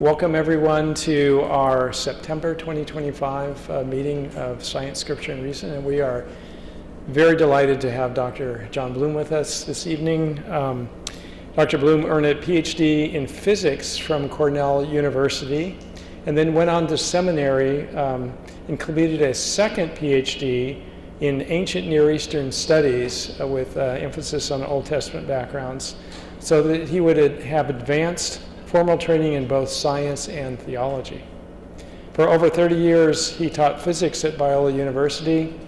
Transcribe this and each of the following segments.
Welcome everyone to our September 2025 meeting of Science, Scripture, and Reason, and we are very delighted to have Dr. John Bloom with us this evening. Dr. Bloom earned a PhD in physics from Cornell University, and then went on to seminary and completed a second PhD in ancient Near Eastern studies with emphasis on Old Testament backgrounds, so that he would have advanced formal training in both science and theology. For over 30 years, he taught physics at Biola University.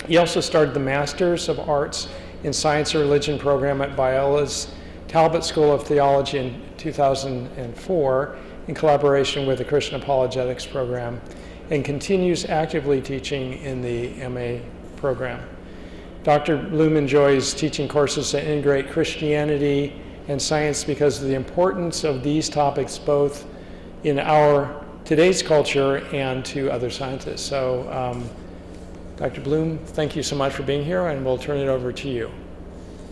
He also started the Masters of Arts in Science and Religion program at Biola's Talbot School of Theology in 2004 in collaboration with the Christian Apologetics program, and continues actively teaching in the MA program. Dr. Bloom enjoys teaching courses that integrate Christianity and science because of the importance of these topics both in our today's culture and to other scientists. So Dr. Bloom, thank you so much for being here, and we'll turn it over to you.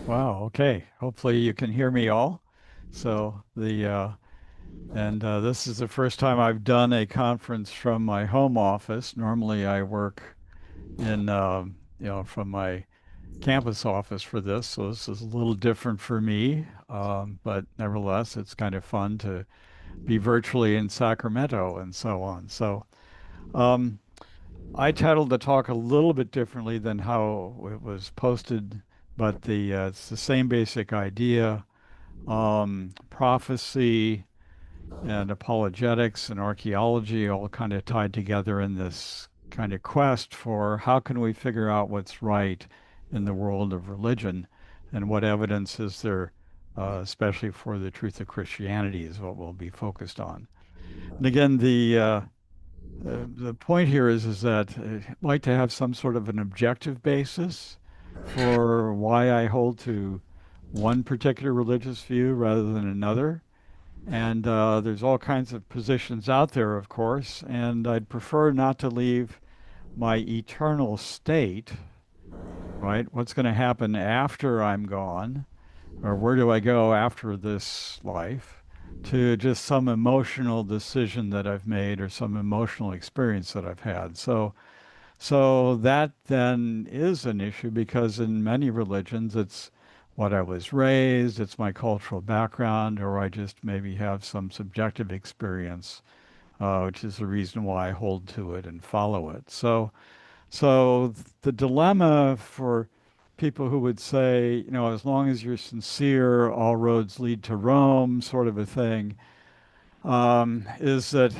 Wow, okay. Hopefully you can hear me all. So this is the first time I've done a conference from my home office. Normally I work in from my campus office for this, so this is a little different for me. But nevertheless, it's kind of fun to be virtually in Sacramento and so on. So um, I titled the talk a little bit differently than how it was posted, but it's the same basic idea. Prophecy and apologetics and archaeology all kind of tied together in this kind of quest for how can we figure out what's right in the world of religion, and what evidence is there, especially for the truth of Christianity, is what we'll be focused on. And again, the point here is that I'd like to have some sort of an objective basis for why I hold to one particular religious view rather than another. And there's all kinds of positions out there, of course, and I'd prefer not to leave my eternal state, right? What's going to happen after I'm gone, or where do I go after this life, to just some emotional decision that I've made or some emotional experience that I've had. So that then is an issue because in many religions, it's what I was raised, it's my cultural background, or I just maybe have some subjective experience, which is the reason why I hold to it and follow it. So the dilemma for people who would say, as long as you're sincere, all roads lead to Rome, sort of a thing, is that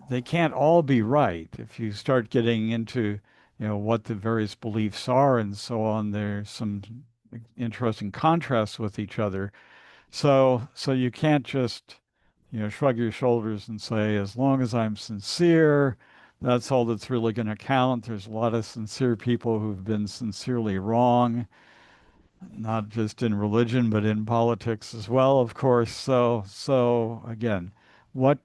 they can't all be right. If you start getting into, what the various beliefs are and so on, there's some interesting contrasts with each other. So you can't just, shrug your shoulders and say, as long as I'm sincere, that's all that's really going to count. There's a lot of sincere people who've been sincerely wrong, not just in religion, but in politics as well, of course. So again, what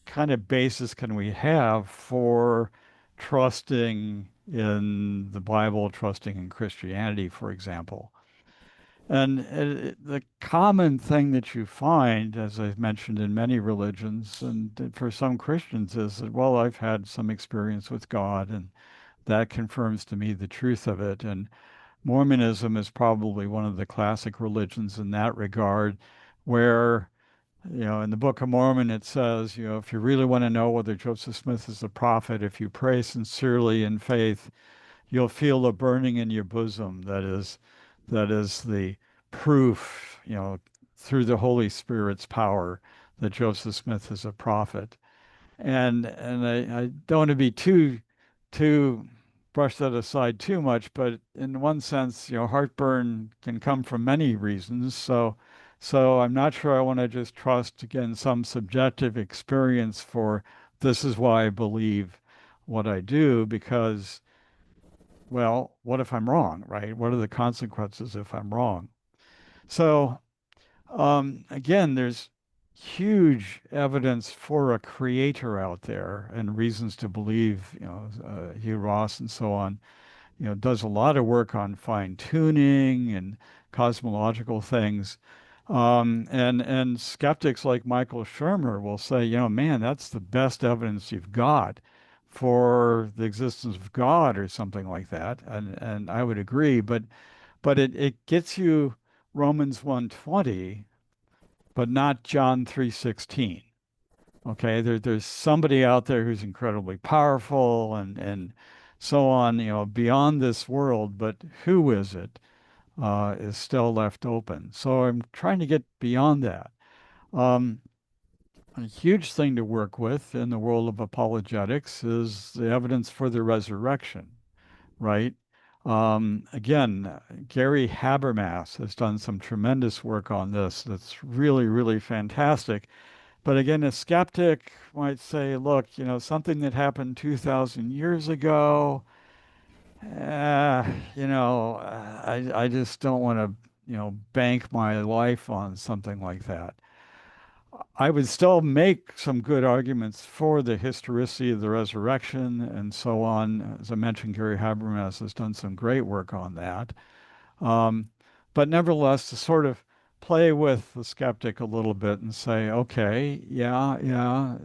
kind of basis can we have for trusting in the Bible, trusting in Christianity, for example? And the common thing that you find, as I've mentioned in many religions, and for some Christians, is that, well, I've had some experience with God, and that confirms to me the truth of it. And Mormonism is probably one of the classic religions in that regard, where, in the Book of Mormon, it says, if you really want to know whether Joseph Smith is a prophet, if you pray sincerely in faith, you'll feel a burning in your bosom. That is the proof, through the Holy Spirit's power, that Joseph Smith is a prophet. And I don't want to be too brush that aside too much, but in one sense, heartburn can come from many reasons. So I'm not sure I want to just trust again some subjective experience for this is why I believe what I do, because, well, what if I'm wrong, right? What are the consequences if I'm wrong? So again, there's huge evidence for a creator out there and reasons to believe, Hugh Ross and so on, does a lot of work on fine tuning and cosmological things. And skeptics like Michael Shermer will say, man, that's the best evidence you've got for the existence of God or something like that. And I would agree, but it gets you Romans 1:20, but not John 3:16. Okay, there's somebody out there who's incredibly powerful and so on, beyond this world, but who is it is still left open. So I'm trying to get beyond that. Um, a huge thing to work with in the world of apologetics is the evidence for the resurrection, right? Again, Gary Habermas has done some tremendous work on this that's really, really fantastic. But again, a skeptic might say, look, something that happened 2,000 years ago, I just don't want to, bank my life on something like that. I would still make some good arguments for the historicity of the resurrection and so on. As I mentioned, Gary Habermas has done some great work on that. Um, but nevertheless, to sort of play with the skeptic a little bit and say, okay, yeah, yeah,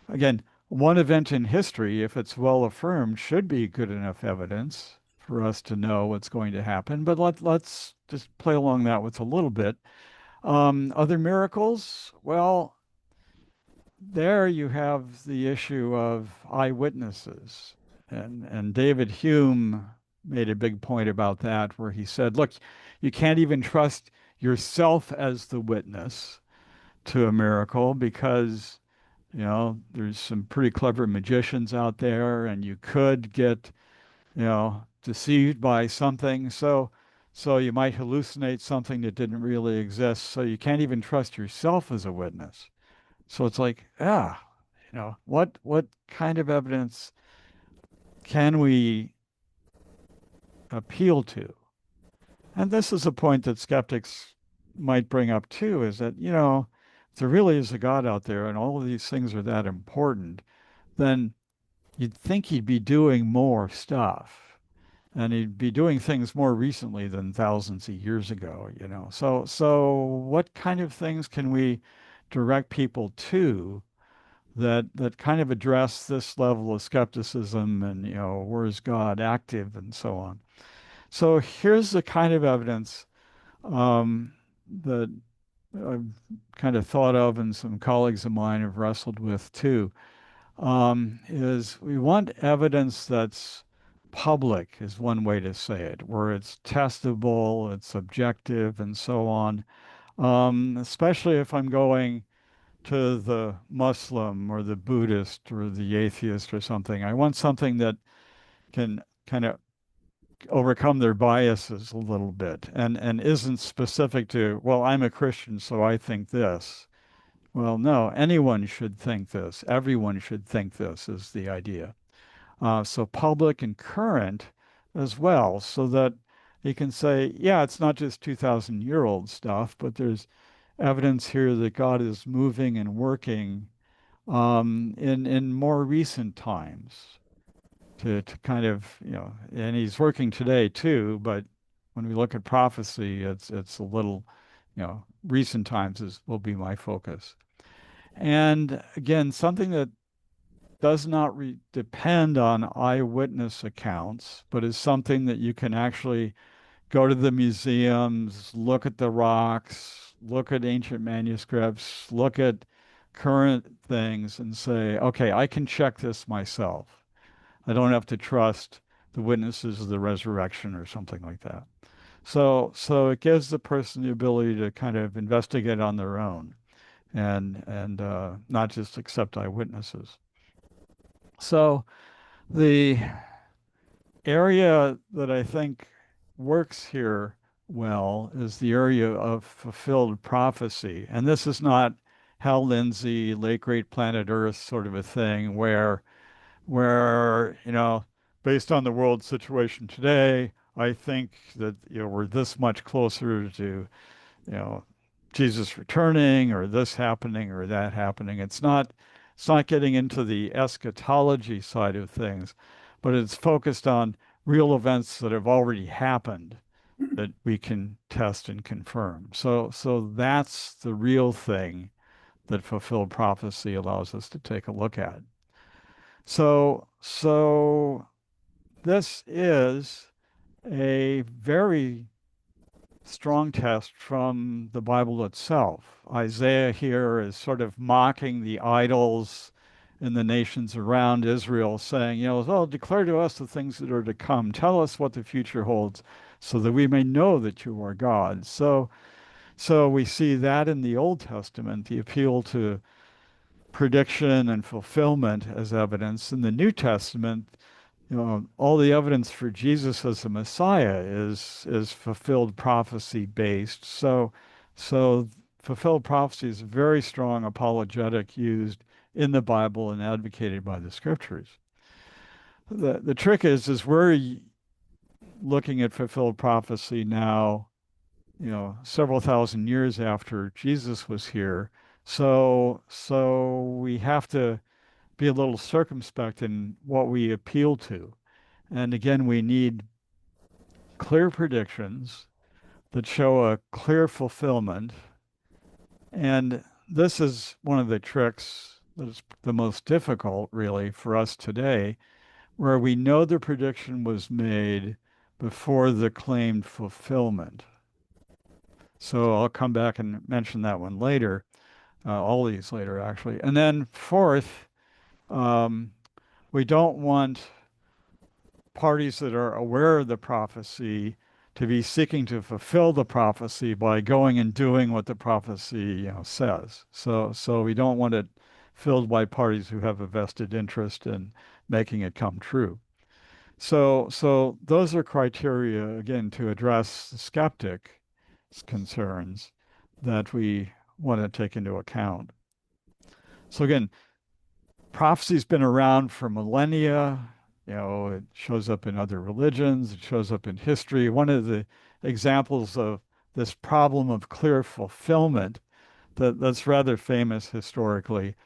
again, one event in history, if it's well affirmed, should be good enough evidence for us to know what's going to happen. But let's just play along that with a little bit. Other miracles, well, there you have the issue of eyewitnesses. And David Hume made a big point about that, where he said, look, you can't even trust yourself as the witness to a miracle because, there's some pretty clever magicians out there and you could get, deceived by something. So you might hallucinate something that didn't really exist. So you can't even trust yourself as a witness. So it's like, what kind of evidence can we appeal to? And this is a point that skeptics might bring up too, is that, if there really is a God out there and all of these things are that important, then you'd think he'd be doing more stuff. And he'd be doing things more recently than thousands of years ago. So what kind of things can we direct people to that kind of address this level of skepticism and, where's God active and so on. So here's the kind of evidence that I've kind of thought of and some colleagues of mine have wrestled with too, is we want evidence that's public is one way to say it, where it's testable, it's objective, and so on. Especially if I'm going to the Muslim or the Buddhist or the atheist or something. I want something that can kind of overcome their biases a little bit and isn't specific to, well, I'm a Christian, so I think this. Well, no, anyone should think this. Everyone should think this is the idea. So public and current as well, so that you can say, yeah, it's not just 2,000-year-old stuff, but there's evidence here that God is moving and working in more recent times to kind of, and he's working today too, but when we look at prophecy, it's a little, recent times will be my focus. And again, something that does not depend on eyewitness accounts, but is something that you can actually go to the museums, look at the rocks, look at ancient manuscripts, look at current things and say, okay, I can check this myself. I don't have to trust the witnesses of the resurrection or something like that. So it gives the person the ability to kind of investigate on their own and not just accept eyewitnesses. So the area that I think works here well is the area of fulfilled prophecy. And this is not Hal Lindsey, late great planet Earth sort of a thing where, based on the world situation today, I think that, we're this much closer to, you know, Jesus returning or this happening or that happening. It's not getting into the eschatology side of things, but it's focused on real events that have already happened that we can test and confirm. So that's the real thing that fulfilled prophecy allows us to take a look at. So this is a very strong test from the Bible itself. Isaiah here is sort of mocking the idols in the nations around Israel, saying, oh, declare to us the things that are to come. Tell us what the future holds so that we may know that you are God. So we see that in the Old Testament, the appeal to prediction and fulfillment as evidence. In the New Testament, all the evidence for Jesus as the Messiah is fulfilled prophecy based. So fulfilled prophecy is a very strong apologetic used in the Bible and advocated by the scriptures. The trick is we're looking at fulfilled prophecy now, several thousand years after Jesus was here. So we have to be a little circumspect in what we appeal to. And again, we need clear predictions that show a clear fulfillment. And this is one of the tricks that is the most difficult, really, for us today, where we know the prediction was made before the claimed fulfillment. So I'll come back and mention that one later, all these later, actually. And then fourth, um, we don't want parties that are aware of the prophecy to be seeking to fulfill the prophecy by going and doing what the prophecy, says. So we don't want it filled by parties who have a vested interest in making it come true. So those are criteria, again, to address the skeptic's concerns that we want to take into account. So again, prophecy's been around for millennia. It shows up in other religions, it shows up in history. One of the examples of this problem of clear fulfillment that's rather famous historically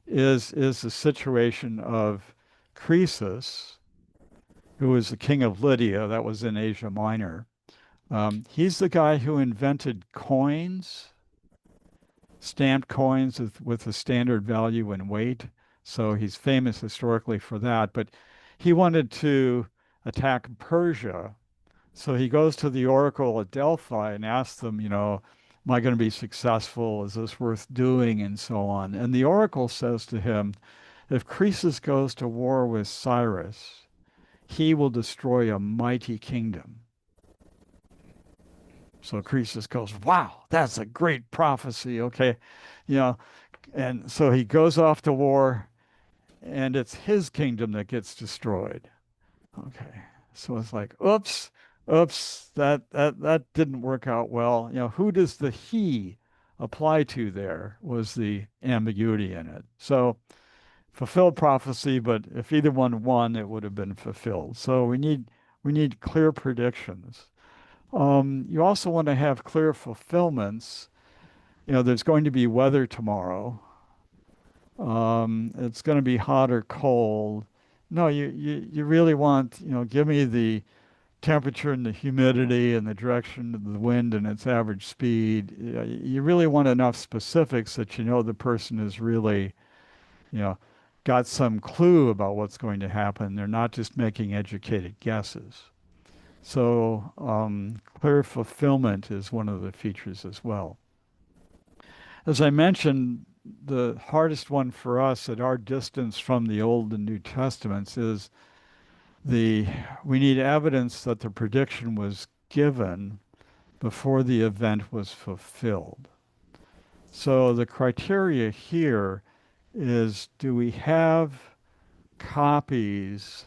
is the situation of Croesus, who was the king of Lydia, that was in Asia Minor. He's the guy who invented coins, stamped coins with a standard value and weight. So he's famous historically for that. But he wanted to attack Persia. So he goes to the oracle at Delphi and asks them, am I going to be successful? Is this worth doing? And so on. And the oracle says to him, if Croesus goes to war with Cyrus, he will destroy a mighty kingdom. So Croesus goes, wow, that's a great prophecy. Okay. And so he goes off to war and it's his kingdom that gets destroyed. Okay. So it's like, oops, that didn't work out well. Who does the he apply to there was the ambiguity in it. So fulfilled prophecy, but if either one won, it would have been fulfilled. So we need clear predictions. You also want to have clear fulfillments. There's going to be weather tomorrow. It's going to be hot or cold. No, you really want, give me the temperature and the humidity and the direction of the wind and its average speed. You really want enough specifics that the person is really, got some clue about what's going to happen. They're not just making educated guesses. So clear fulfillment is one of the features as well. As I mentioned, the hardest one for us at our distance from the Old and New Testaments is we need evidence that the prediction was given before the event was fulfilled. So the criteria here is, do we have copies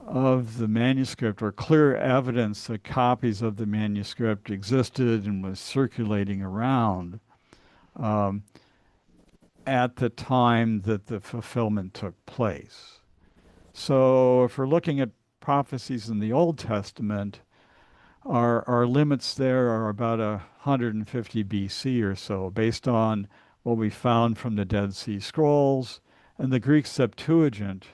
of the manuscript or clear evidence that copies of the manuscript existed and was circulating around at the time that the fulfillment took place? So if we're looking at prophecies in the Old Testament, our limits there are about 150 BC or so, based on what we found from the Dead Sea Scrolls and the Greek Septuagint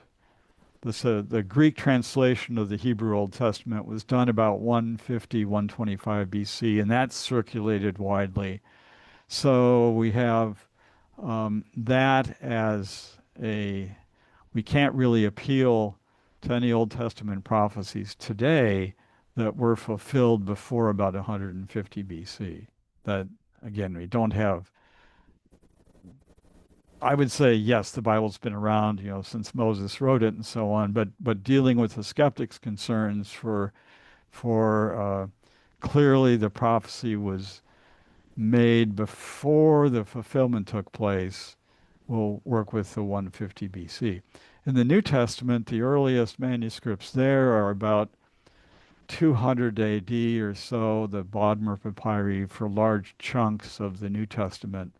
the Greek translation of the Hebrew Old Testament was done about 150, 125 BC, and that's circulated widely. So we have that as we can't really appeal to any Old Testament prophecies today that were fulfilled before about 150 BC. That, again, we don't have. I would say yes, the Bible's been around, since Moses wrote it and so on. But dealing with the skeptics' concerns for clearly the prophecy was made before the fulfillment took place, we'll work with the 150 BC. In the New Testament, the earliest manuscripts there are about 200 AD or so, the Bodmer Papyri for large chunks of the New Testament.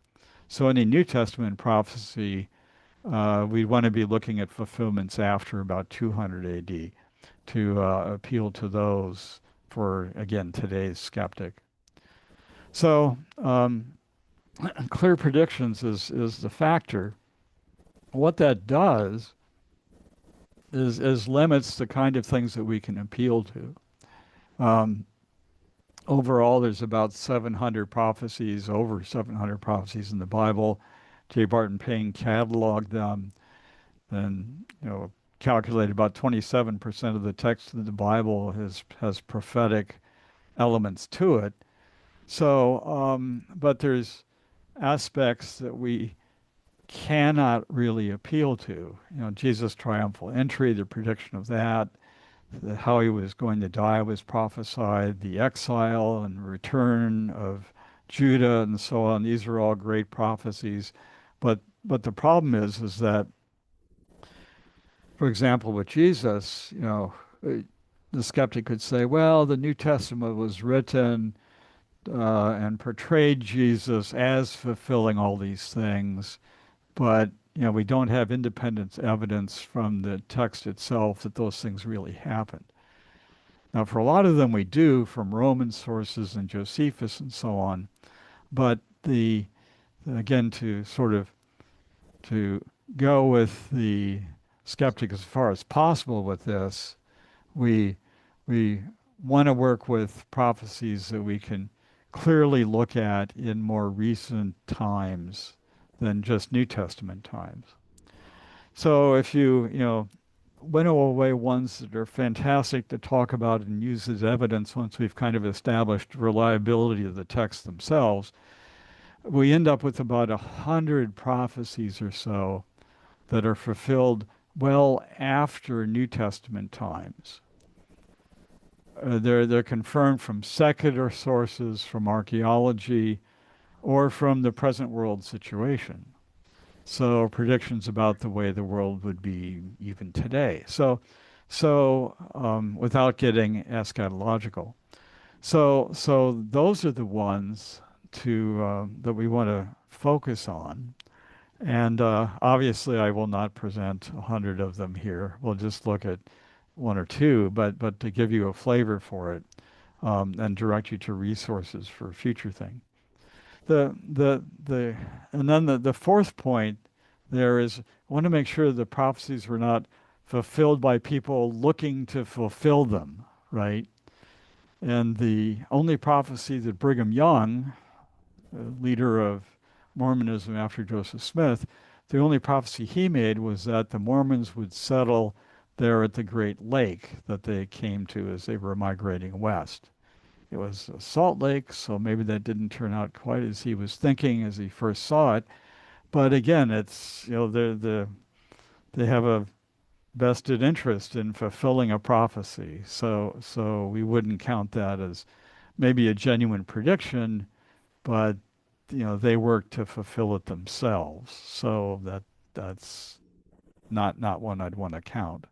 So any New Testament prophecy, we want to be looking at fulfillments after about 200 AD to appeal to those for, again, today's skeptic. So clear predictions is the factor. What that does is limits the kind of things that we can appeal to. Overall, there's about 700 prophecies, over 700 prophecies in the Bible. J. Barton Payne cataloged them and, calculated about 27% of the text of the Bible has prophetic elements to it. So, but there's aspects that we cannot really appeal to. Jesus' triumphal entry, the prediction of that, how he was going to die was prophesied, the exile and return of Judah and so on. These are all great prophecies. But the problem is that, for example, with Jesus, the skeptic could say, well, the New Testament was written and portrayed Jesus as fulfilling all these things, but we don't have independent evidence from the text itself that those things really happened. Now, for a lot of them, we do from Roman sources and Josephus and so on, but again, to go with the skeptic as far as possible with this, we want to work with prophecies that we can clearly look at in more recent times than just New Testament times. So if you winnow away ones that are fantastic to talk about and use as evidence once we've kind of established reliability of the texts themselves, we end up with about 100 prophecies or so that are fulfilled well after New Testament times. They're confirmed from secular sources, from archaeology, or from the present world situation. So predictions about the way the world would be even today. So without getting eschatological. So those are the ones that we want to focus on. And obviously, I will not present 100 of them here. We'll just look at one or two, but to give you a flavor for it and direct you to resources for future things. And then the fourth point there is, I want to make sure the prophecies were not fulfilled by people looking to fulfill them, right? And the only prophecy that Brigham Young, leader of Mormonism after Joseph Smith, the only prophecy he made was that the Mormons would settle there at the Great Lake that they came to as they were migrating west. It was a salt lake, so maybe that didn't turn out quite as he was thinking as he first saw it. But again, it's, they have a vested interest in fulfilling a prophecy. So we wouldn't count that as maybe a genuine prediction, but they work to fulfill it themselves. So that's not one I'd want to count.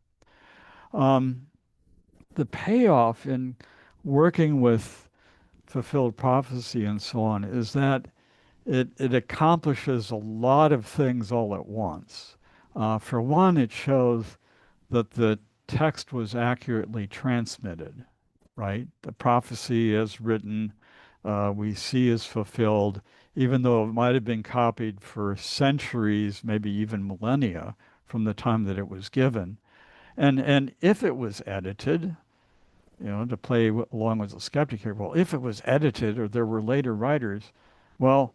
The payoff in working with fulfilled prophecy and so on is that it accomplishes a lot of things all at once. For one, it shows that the text was accurately transmitted, right? The prophecy as written, we see is fulfilled, even though it might have been copied for centuries, maybe even millennia from the time that it was given. And if it was edited, to play along with the skeptic here, well, if it was edited or there were later writers, well,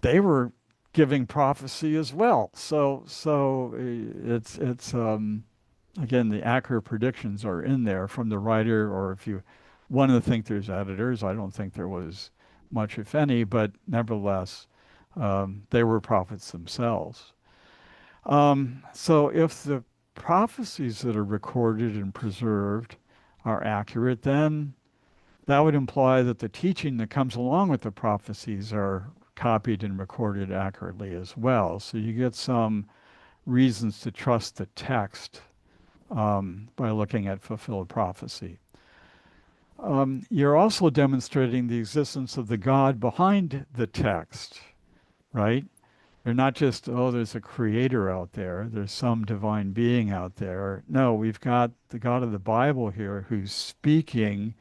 they were giving prophecy as well. So it's again, the accurate predictions are in there from the writer, or if you want to think there's editors, I don't think there was much, if any, but nevertheless, they were prophets themselves. So if the prophecies that are recorded and preserved are accurate, then that would imply that the teaching that comes along with the prophecies are copied and recorded accurately as well. So you get some reasons to trust the text by looking at fulfilled prophecy. You're also demonstrating the existence of the God behind the text, right? They're not just, oh, there's a creator out there, there's some divine being out there. No, we've got the God of the Bible here who's speaking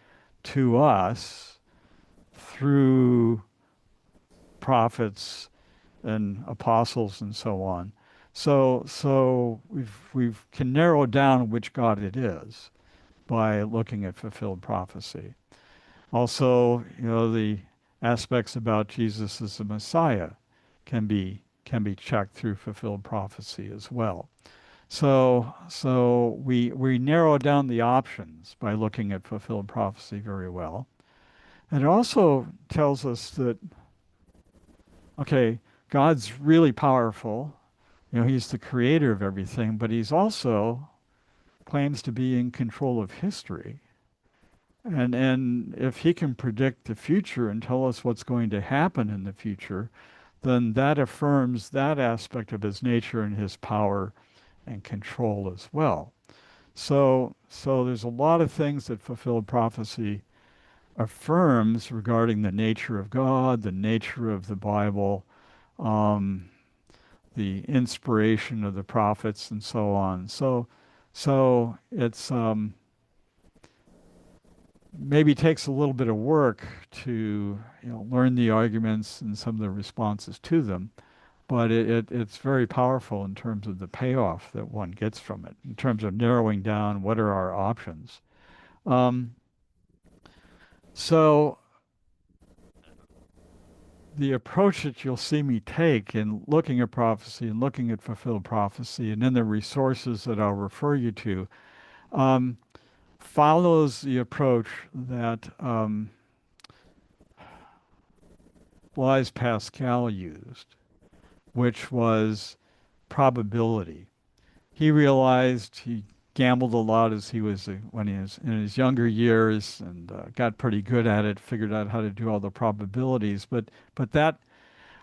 to us through prophets and apostles and so on. So we can narrow down which God it is by looking at fulfilled prophecy. Also, the aspects about Jesus as the Messiah can be checked through fulfilled prophecy as well. So we narrow down the options by looking at fulfilled prophecy very well. And it also tells us that, okay, God's really powerful. He's the creator of everything, but he's also claims to be in control of history. And if he can predict the future and tell us what's going to happen in the future, then that affirms that aspect of his nature and his power and control as well. So there's a lot of things that fulfilled prophecy affirms regarding the nature of God, the nature of the Bible, um, the inspiration of the prophets, and so on. So it's maybe takes a little bit of work to learn the arguments and some of the responses to them, but it's very powerful in terms of the payoff that one gets from it, in terms of narrowing down what are our options. Um, so the approach that you'll see me take in looking at prophecy and looking at fulfilled prophecy, and then the resources that I'll refer you to, um, follows the approach that Blaise Pascal used, which was probability. He realized he gambled a lot as when he was in his younger years, and got pretty good at it, figured out how to do all the probabilities. But that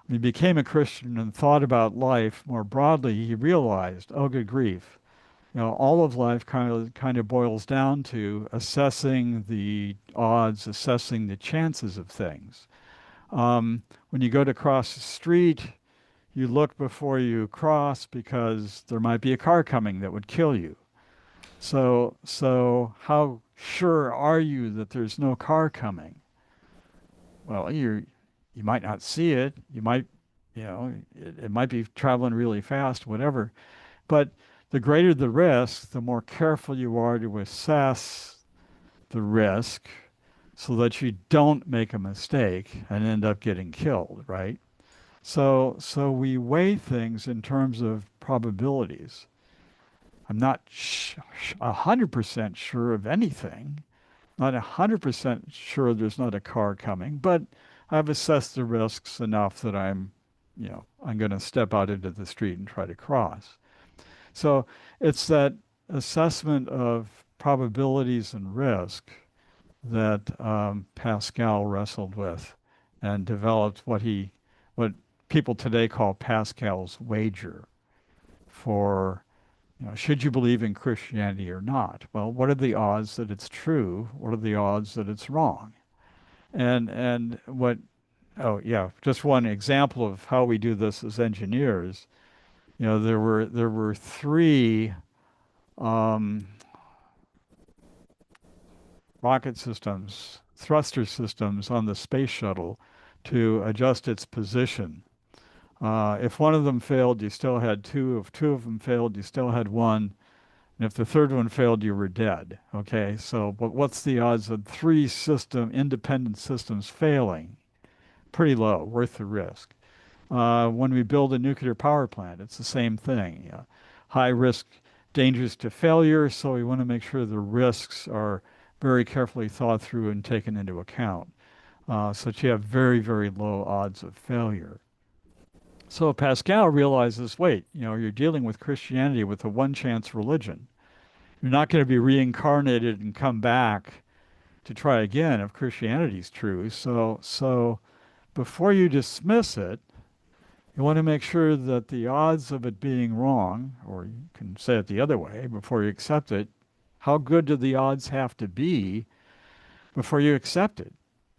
when he became a Christian and thought about life more broadly, he realized, oh, good grief, all of life kind of boils down to assessing the odds, assessing the chances of things. When you go to cross the street, you look before you cross because there might be a car coming that would kill you. So how sure are you that there's no car coming? Well, you might not see it. You might, it might be traveling really fast, whatever. But the greater the risk, the more careful you are to assess the risk so that you don't make a mistake and end up getting killed, right? So we weigh things in terms of probabilities. I'm not 100% sure of anything, not 100% sure there's not a car coming, but I've assessed the risks enough that I'm going to step out into the street and try to cross. So it's that assessment of probabilities and risk that Pascal wrestled with and developed what people today call Pascal's wager for, should you believe in Christianity or not? Well, what are the odds that it's true? What are the odds that it's wrong? And oh yeah, just one example of how we do this as engineers. There were three um, rocket systems, thruster systems on the space shuttle to adjust its position. If one of them failed, you still had two. If two of them failed, you still had one. And if the third one failed, you were dead. Okay, so but what's the odds of three independent systems failing? Pretty low, worth the risk. When we build a nuclear power plant, it's the same thing. High risk, dangerous to failure, so we want to make sure the risks are very carefully thought through and taken into account, so that you have very, very low odds of failure. So Pascal realizes, wait, you're dealing with Christianity with a one chance religion. You're not going to be reincarnated and come back to try again if Christianity's true. So before you dismiss it, you want to make sure that the odds of it being wrong, or you can say it the other way, before you accept it, how good do the odds have to be before you accept it?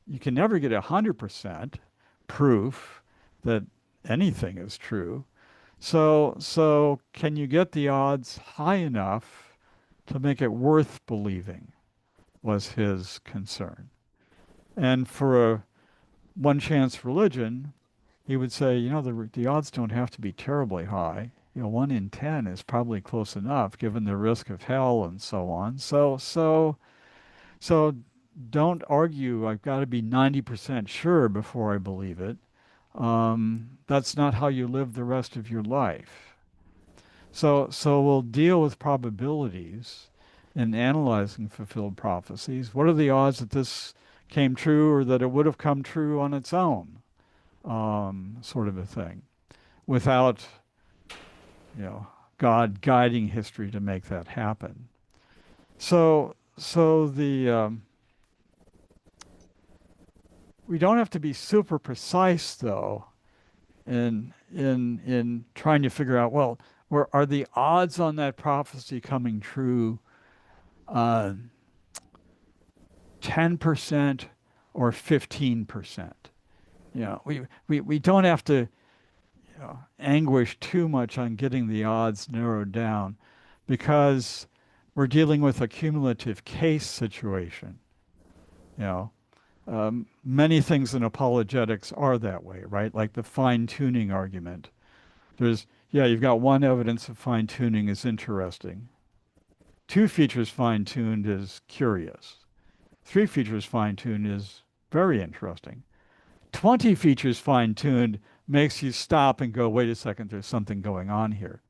You can never get 100% proof that anything is true. So can you get the odds high enough to make it worth believing, was his concern. And for a one chance religion, he would say, the odds don't have to be terribly high. 1 in 10 is probably close enough given the risk of hell and so on. So don't argue, I've got to be 90% sure before I believe it. That's not how you live the rest of your life. So we'll deal with probabilities in analyzing fulfilled prophecies. What are the odds that this came true or that it would have come true on its own? Sort of a thing, without, God guiding history to make that happen. So we don't have to be super precise though in trying to figure out, well, are the odds on that prophecy coming true 10% or 15%? We don't have to anguish too much on getting the odds narrowed down, because we're dealing with a cumulative case situation. Many things in apologetics are that way, right? Like the fine-tuning argument. You've got one evidence of fine-tuning is interesting. 2 features fine-tuned is curious. 3 features fine-tuned is very interesting. 20 features fine-tuned makes you stop and go, wait a second, there's something going on here.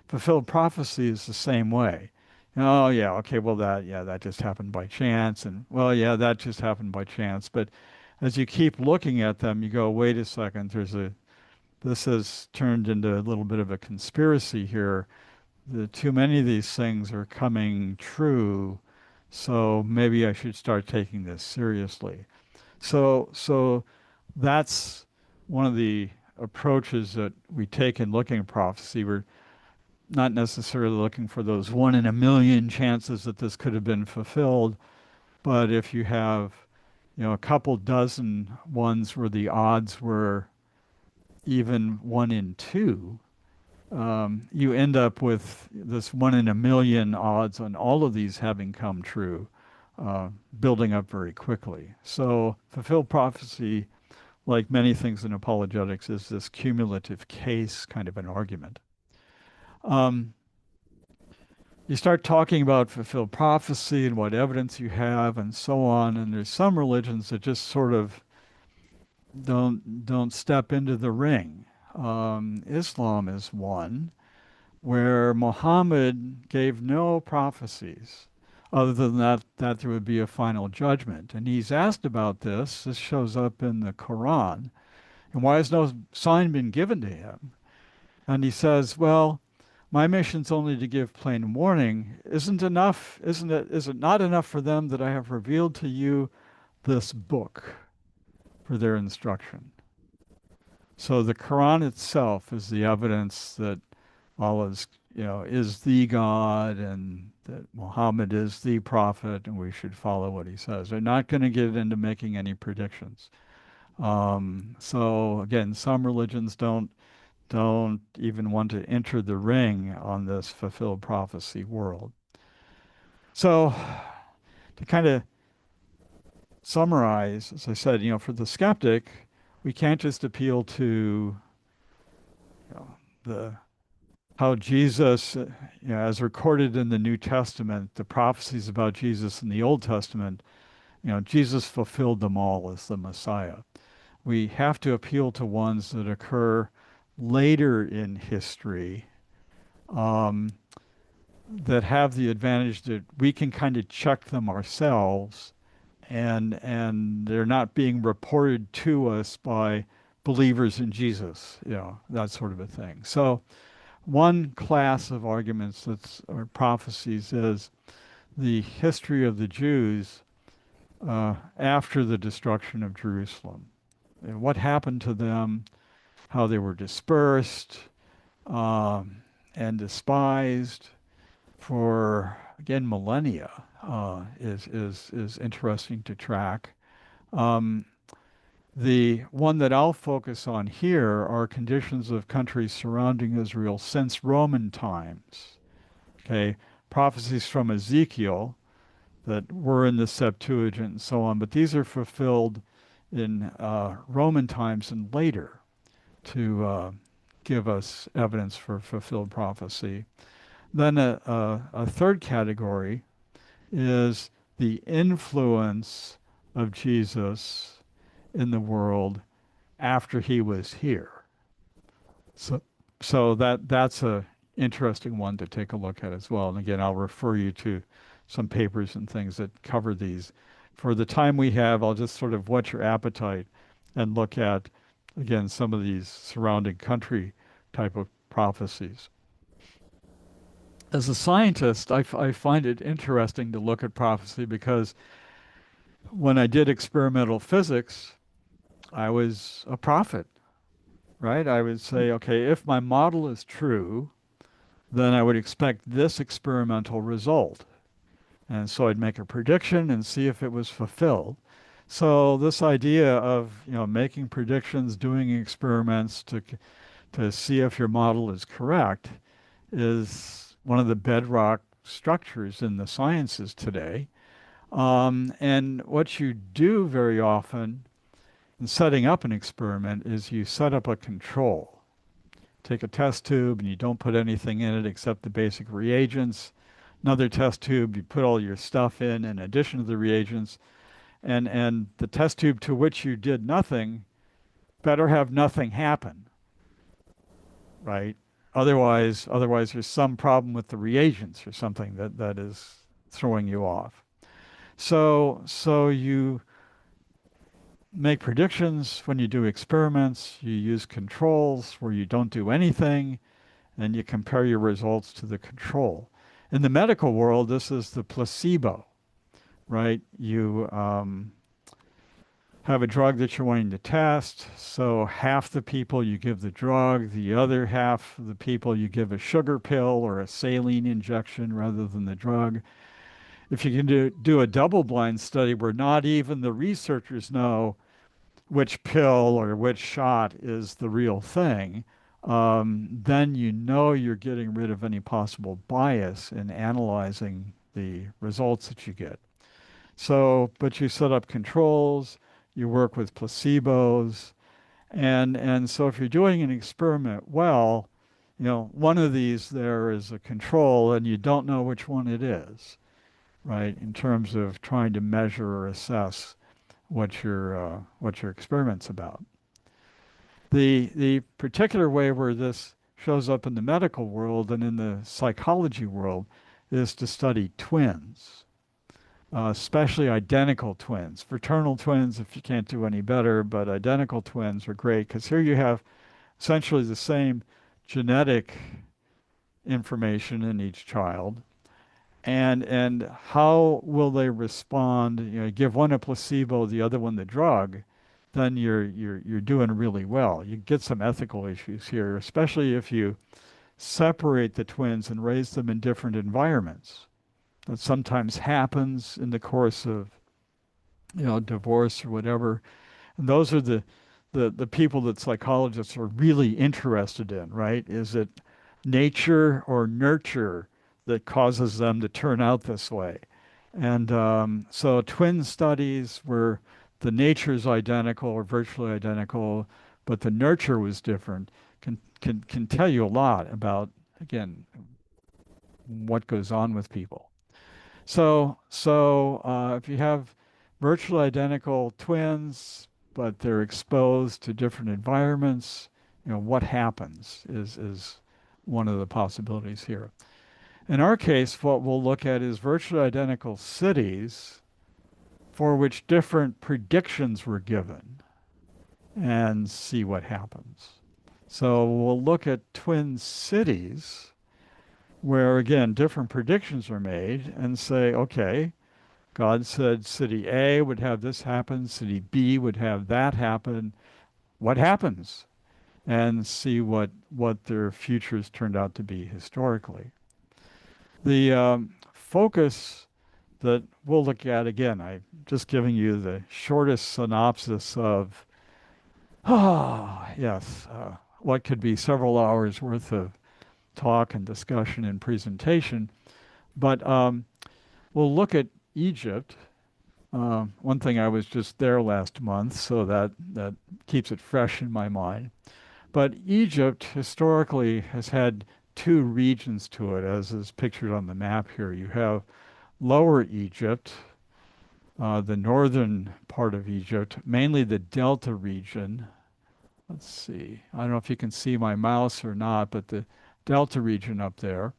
Fulfilled prophecy is the same way. Oh yeah, okay, well that just happened by chance, and well yeah, that just happened by chance. But as you keep looking at them, you go, wait a second, this has turned into a little bit of a conspiracy here. Too many of these things are coming true, so maybe I should start taking this seriously. So that's one of the approaches that we take in looking at prophecy. We're not necessarily looking for those 1 in a million chances that this could have been fulfilled, but if you have, a couple dozen ones where the odds were even 1 in 2, you end up with this 1 in a million odds on all of these having come true, building up very quickly. So fulfilled prophecy, like many things in apologetics, is this cumulative case kind of an argument. You start talking about fulfilled prophecy and what evidence you have and so on, and there's some religions that just sort of don't step into the ring. Islam is one where Muhammad gave no prophecies other than that there would be a final judgment. And he's asked about this. This shows up in the Quran. And why has no sign been given to him? And he says, well, my mission's only to give plain warning. Is it not enough for them that I have revealed to you this book for their instruction? So the Quran itself is the evidence that Allah is the God, and that Muhammad is the prophet, and we should follow what he says. They're not going to get into making any predictions. So again, some religions don't even want to enter the ring on this fulfilled prophecy world. So to kind of summarize, as I said, for the skeptic, we can't just appeal to the how Jesus, as recorded in the New Testament, the prophecies about Jesus in the Old Testament, Jesus fulfilled them all as the Messiah. We have to appeal to ones that occur later in history, um, that have the advantage that we can kind of check them ourselves, and they're not being reported to us by believers in Jesus, that sort of a thing. So one class of arguments that's or prophecies is the history of the Jews after the destruction of Jerusalem. And what happened to them, how they were dispersed um, and despised for, again, millennia, is interesting to track. Um, the one that I'll focus on here are conditions of countries surrounding Israel since Roman times. Okay, prophecies from Ezekiel that were in the Septuagint and so on, but these are fulfilled in Roman times and later to give us evidence for fulfilled prophecy. Then a third category is the influence of Jesus in the world after he was here. So, so that's a interesting one to take a look at as well. And again, I'll refer you to some papers and things that cover these. For the time we have, I'll just sort of whet your appetite and look at, again, some of these surrounding country type of prophecies. As a scientist, I find it interesting to look at prophecy because when I did experimental physics, I was a prophet, right? I would say, okay, if my model is true, then I would expect this experimental result. And so I'd make a prediction and see if it was fulfilled. So this idea of, making predictions, doing experiments to see if your model is correct is one of the bedrock structures in the sciences today. And what you do very often in setting up an experiment is you set up a control. Take a test tube and you don't put anything in it except the basic reagents. Another test tube, you put all your stuff in addition to the reagents. And the test tube to which you did nothing better have nothing happen, right? Otherwise there's some problem with the reagents or something that is throwing you off. So you make predictions when you do experiments, you use controls where you don't do anything, and you compare your results to the control. In the medical world, this is the placebo, right? You have a drug that you're wanting to test, so half the people you give the drug, the other half of the people you give a sugar pill or a saline injection rather than the drug. If you can do a double-blind study where not even the researchers know which pill or which shot is the real thing, then you're getting rid of any possible bias in analyzing the results that you get. So, but you set up controls, you work with placebos, and so if you're doing an experiment well, one of these there is a control and you don't know which one it is, right? In terms of trying to measure or assess what your experiment's about. The particular way where this shows up in the medical world and in the psychology world is to study twins, especially identical twins. Fraternal twins, if you can't do any better, but identical twins are great because here you have essentially the same genetic information in each child. And how will they respond? Give one a placebo, the other one the drug, then you're doing really well. You get some ethical issues here, especially if you separate the twins and raise them in different environments. That sometimes happens in the course of divorce or whatever. And those are the people that psychologists are really interested in, right? Is it nature or nurture that causes them to turn out this way? And so twin studies where the nature is identical or virtually identical, but the nurture was different can tell you a lot about again, what goes on with people. So if you have virtually identical twins, but they're exposed to different environments, what happens is one of the possibilities here. In our case, what we'll look at is virtually identical cities for which different predictions were given and see what happens. So we'll look at twin cities where, again, different predictions are made and say, okay, God said city A would have this happen, city B would have that happen. What happens? And see what their futures turned out to be historically. The focus that we'll look at, again, I'm just giving you the shortest synopsis of, yes, what could be several hours worth of talk and discussion and presentation. But we'll look at Egypt. One thing, I was just there last month, so that keeps it fresh in my mind. But Egypt historically has had two regions to it, as is pictured on the map here. You have Lower Egypt, the northern part of Egypt, mainly the Delta region. Let's see. I don't know if you can see my mouse or not, but the Delta region up there.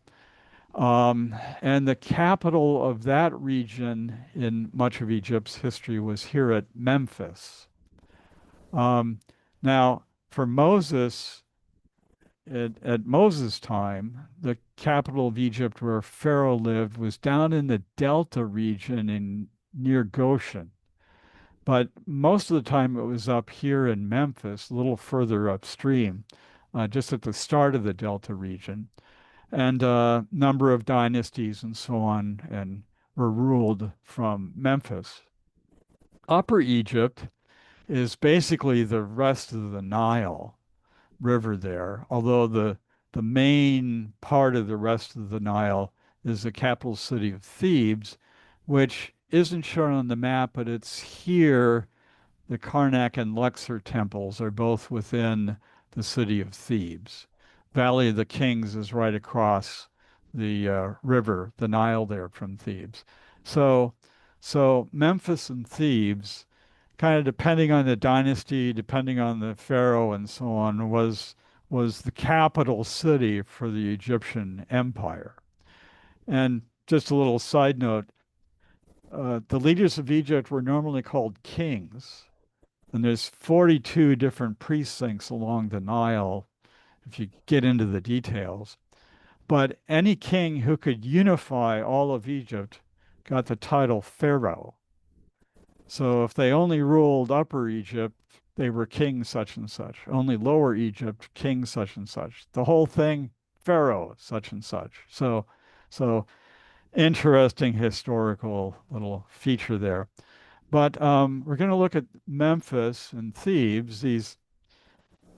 And the capital of that region in much of Egypt's history was here at Memphis. Now, for Moses, at Moses' time, the capital of Egypt where Pharaoh lived was down in the Delta region in near Goshen. But most of the time it was up here in Memphis, a little further upstream, just at the start of the Delta region. And a number of dynasties and so on and were ruled from Memphis. Upper Egypt is basically the rest of the Nile River there, although the main part of the rest of the Nile is the capital city of Thebes, which isn't shown on the map, but it's here. The Karnak and Luxor temples are both within the city of Thebes. Valley of the Kings is right across the river, the Nile there from Thebes. So, so Memphis and Thebes, kind of depending on the dynasty, depending on the pharaoh and so on, was the capital city for the Egyptian empire. And just a little side note, the leaders of Egypt were normally called kings, and there's 42 different precincts along the Nile if you get into the details. But any king who could unify all of Egypt got the title pharaoh. So if they only ruled Upper Egypt, they were king such and such. Only Lower Egypt, king such and such. The whole thing, pharaoh such and such. So interesting historical little feature there. But we're going to look at Memphis and Thebes, these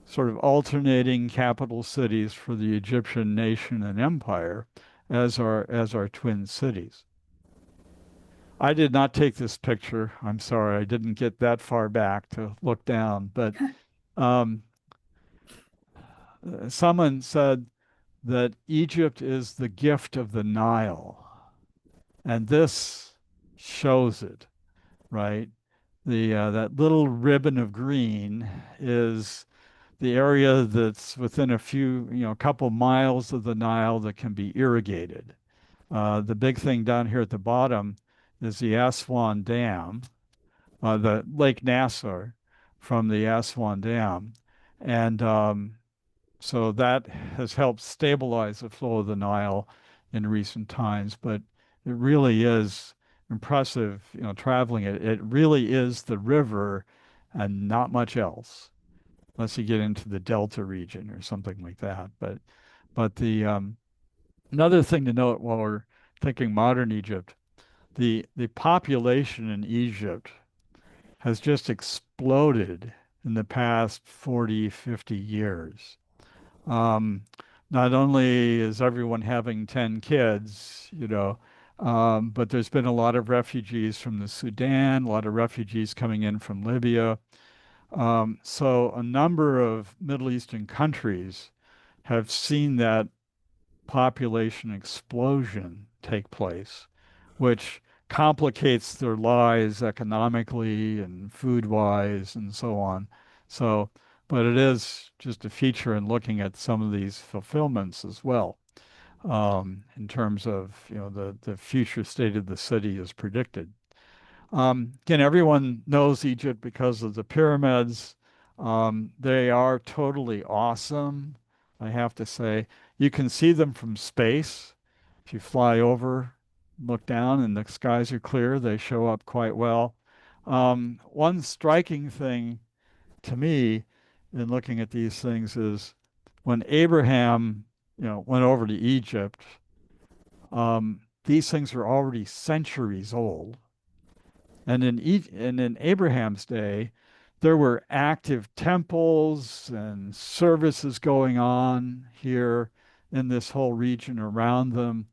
sort of alternating capital cities for the Egyptian nation and empire, as our twin cities. I did not take this picture. I'm sorry, I didn't get that far back to look down. But um, someone said that Egypt is the gift of the Nile, and this shows it, right? The that little ribbon of green is the area that's within a few, couple miles of the Nile that can be irrigated. The big thing down here at the bottom is the Aswan Dam, the Lake Nasser from the Aswan Dam. And so that has helped stabilize the flow of the Nile in recent times. But it really is impressive, traveling it. It really is the river and not much else, unless you get into the Delta region or something like that. But the another thing to note while we're thinking modern Egypt, the population in Egypt has just exploded in the past 40, 50 years. Um, Not only is everyone having 10 kids, but there's been a lot of refugees from the Sudan, a lot of refugees coming in from Libya. So a number of Middle Eastern countries have seen that population explosion take place, which complicates their lives economically and food-wise and so on. So, but it is just a feature in looking at some of these fulfillments as well, in terms of, the future state of the city is predicted. Again, everyone knows Egypt because of the pyramids. They are totally awesome, I have to say. You can see them from space. If you fly over, look down, and the skies are clear, they show up quite well. One striking thing to me in looking at these things is when Abraham, went over to Egypt, these things are already centuries old. And in Abraham's day, there were active temples and services going on here in this whole region around them.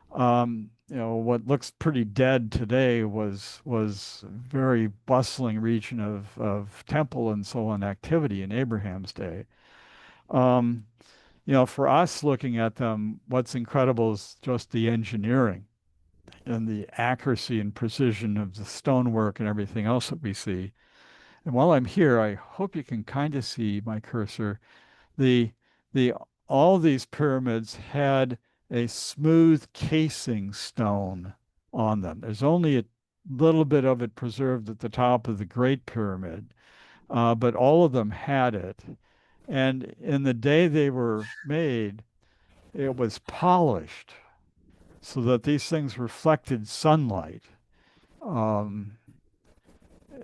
What looks pretty dead today was a very bustling region of temple and so on activity in Abraham's day. Um, for us looking at them, what's incredible is just the engineering and the accuracy and precision of the stonework and everything else that we see. And while I'm here, I hope you can kind of see my cursor. The the all these pyramids had a smooth casing stone on them. There's only a little bit of it preserved at the top of the Great Pyramid, but all of them had it. And in the day they were made, it was polished so that these things reflected sunlight. Um,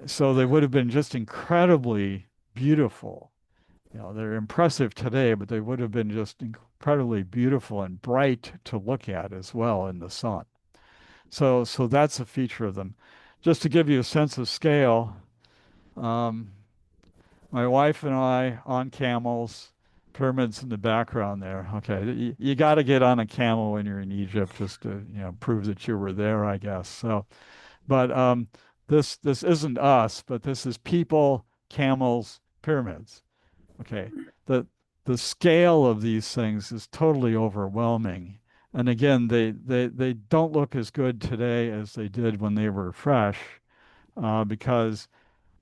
so they would have been just incredibly beautiful. They're impressive today, but they would have been just incredibly beautiful and bright to look at as well in the sun. So that's a feature of them. Just to give you a sense of scale, um, my wife and I on camels, pyramids in the background there. Okay, you got to get on a camel when you're in Egypt just to prove that you were there, I guess. So, but this isn't us, but this is people, camels, pyramids. Okay, the the scale of these things is totally overwhelming. And again, they don't look as good today as they did when they were fresh, because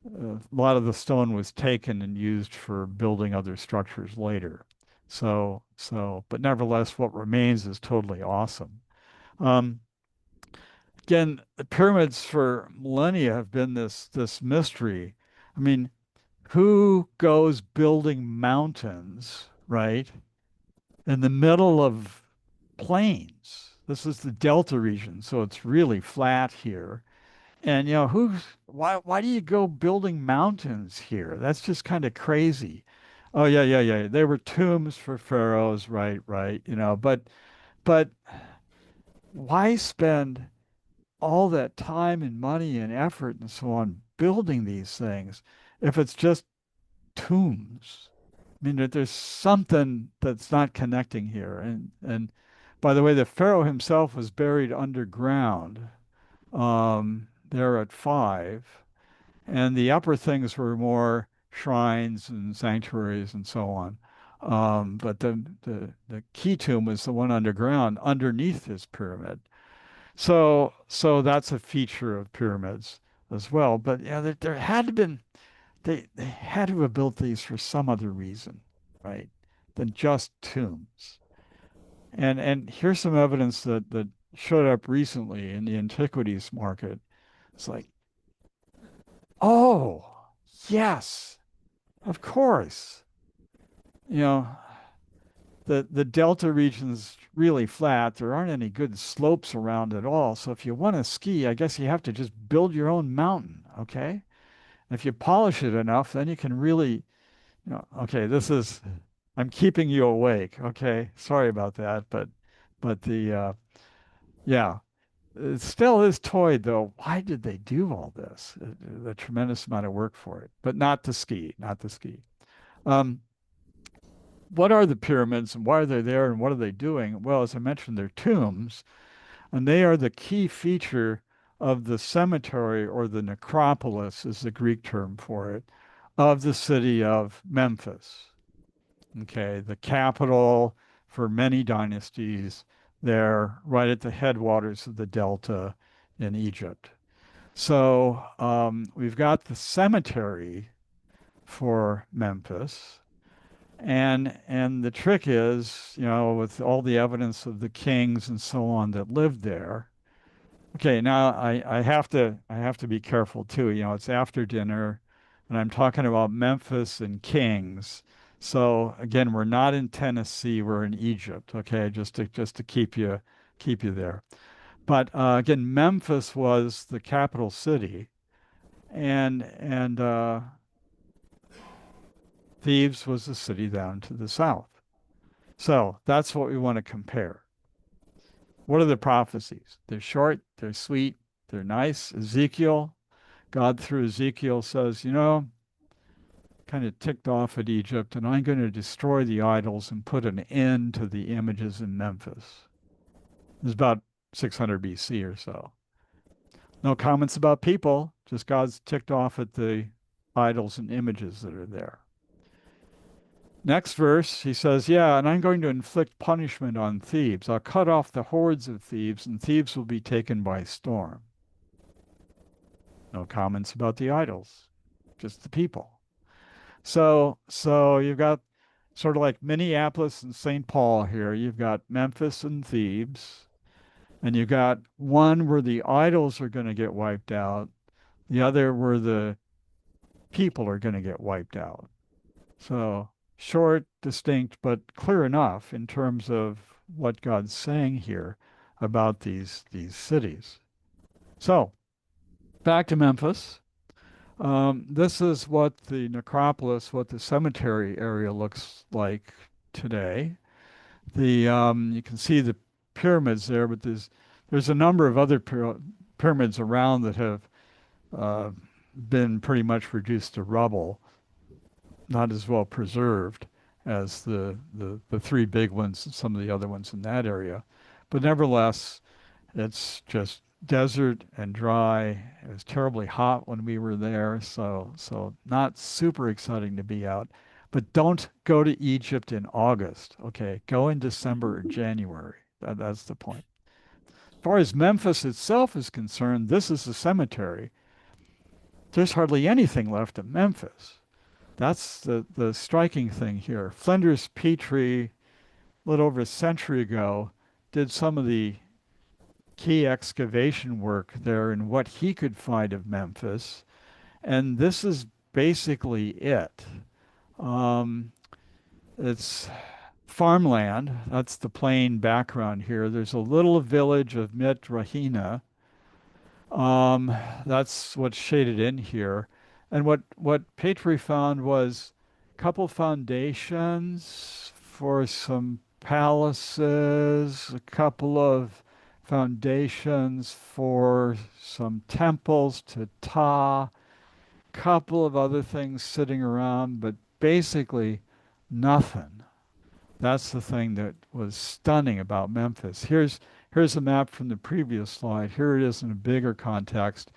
a lot of the stone was taken and used for building other structures later. But nevertheless, what remains is totally awesome. Um, Again, the pyramids for millennia have been this mystery. I mean, who goes building mountains, right, in the middle of plains? This is the Delta region, so it's really flat here. And why do you go building mountains here? That's just kind of crazy. Oh yeah, yeah, yeah. They were tombs for pharaohs, right, right. But why spend all that time and money and effort and so on building these things if it's just tombs? I mean, there's something that's not connecting here. And by the way, the pharaoh himself was buried underground, there at five. And the upper things were more shrines and sanctuaries and so on. But the key tomb was the one underground underneath this pyramid. So that's a feature of pyramids as well. But yeah, there had to been they had to have built these for some other reason, right, than just tombs. And here's some evidence that showed up recently in the antiquities market. It's like, oh, yes, of course. You know, the delta region's really flat. There aren't any good slopes around at all. So if you want to ski, I guess you have to just build your own mountain, okay? And if you polish it enough, then you can really, okay, I'm keeping you awake, okay? Sorry about that, but yeah, it still is toyed though. Why did they do all this? A tremendous amount of work for it, but not to ski, not to ski. Um, what are the pyramids and why are they there and what are they doing? Well, as I mentioned, they're tombs, and they are the key feature of the cemetery or the necropolis, is the Greek term for it, of the city of Memphis. Okay, the capital for many dynasties there, right at the headwaters of the Delta in Egypt. So we've got the cemetery for Memphis. And the trick is, with all the evidence of the kings and so on that lived there. Okay, now I have to be careful too. It's after dinner, and I'm talking about Memphis and kings. So again, we're not in Tennessee, we're in Egypt. Okay, just to keep you there. But again, Memphis was the capital city, and Thebes was the city down to the south. So that's what we want to compare. What are the prophecies? They're short, they're sweet, they're nice. Ezekiel, God through Ezekiel says, kind of ticked off at Egypt, and I'm going to destroy the idols and put an end to the images in Memphis. It was about 600 BC or so. No comments about people, just God's ticked off at the idols and images that are there. Next verse, he says, yeah, and I'm going to inflict punishment on Thebes. I'll cut off the hordes of Thebes, and Thebes will be taken by storm. No comments about the idols, just the people. So you've got sort of like Minneapolis and St. Paul here. You've got Memphis and Thebes, and you've got one where the idols are going to get wiped out, the other where the people are going to get wiped out. So short, distinct, but clear enough in terms of what God's saying here about these cities. So back to Memphis. This is what the necropolis, what the cemetery area looks like today. You can see the pyramids there, but there's a number of other pyramids around that have uh, been pretty much reduced to rubble, not as well preserved as the three big ones and some of the other ones in that area. But nevertheless, it's just desert and dry. It was terribly hot when we were there, so not super exciting to be out. But don't go to Egypt in August, okay? Go in December or January. That's the point. As far as Memphis itself is concerned, this is a cemetery. There's hardly anything left of Memphis. That's the striking thing here. Flinders Petrie, a little over a century ago, did some of the key excavation work there and what he could find of Memphis. And this is basically it. Um, it's farmland. That's the plain background here. There's a little village of Mitrahina. That's what's shaded in here. And what Petrie found was a couple foundations for some palaces, a couple of foundations for some temples to Ptah, couple of other things sitting around, but basically nothing. That's the thing that was stunning about Memphis. Here's a map from the previous slide. Here it is in a bigger context.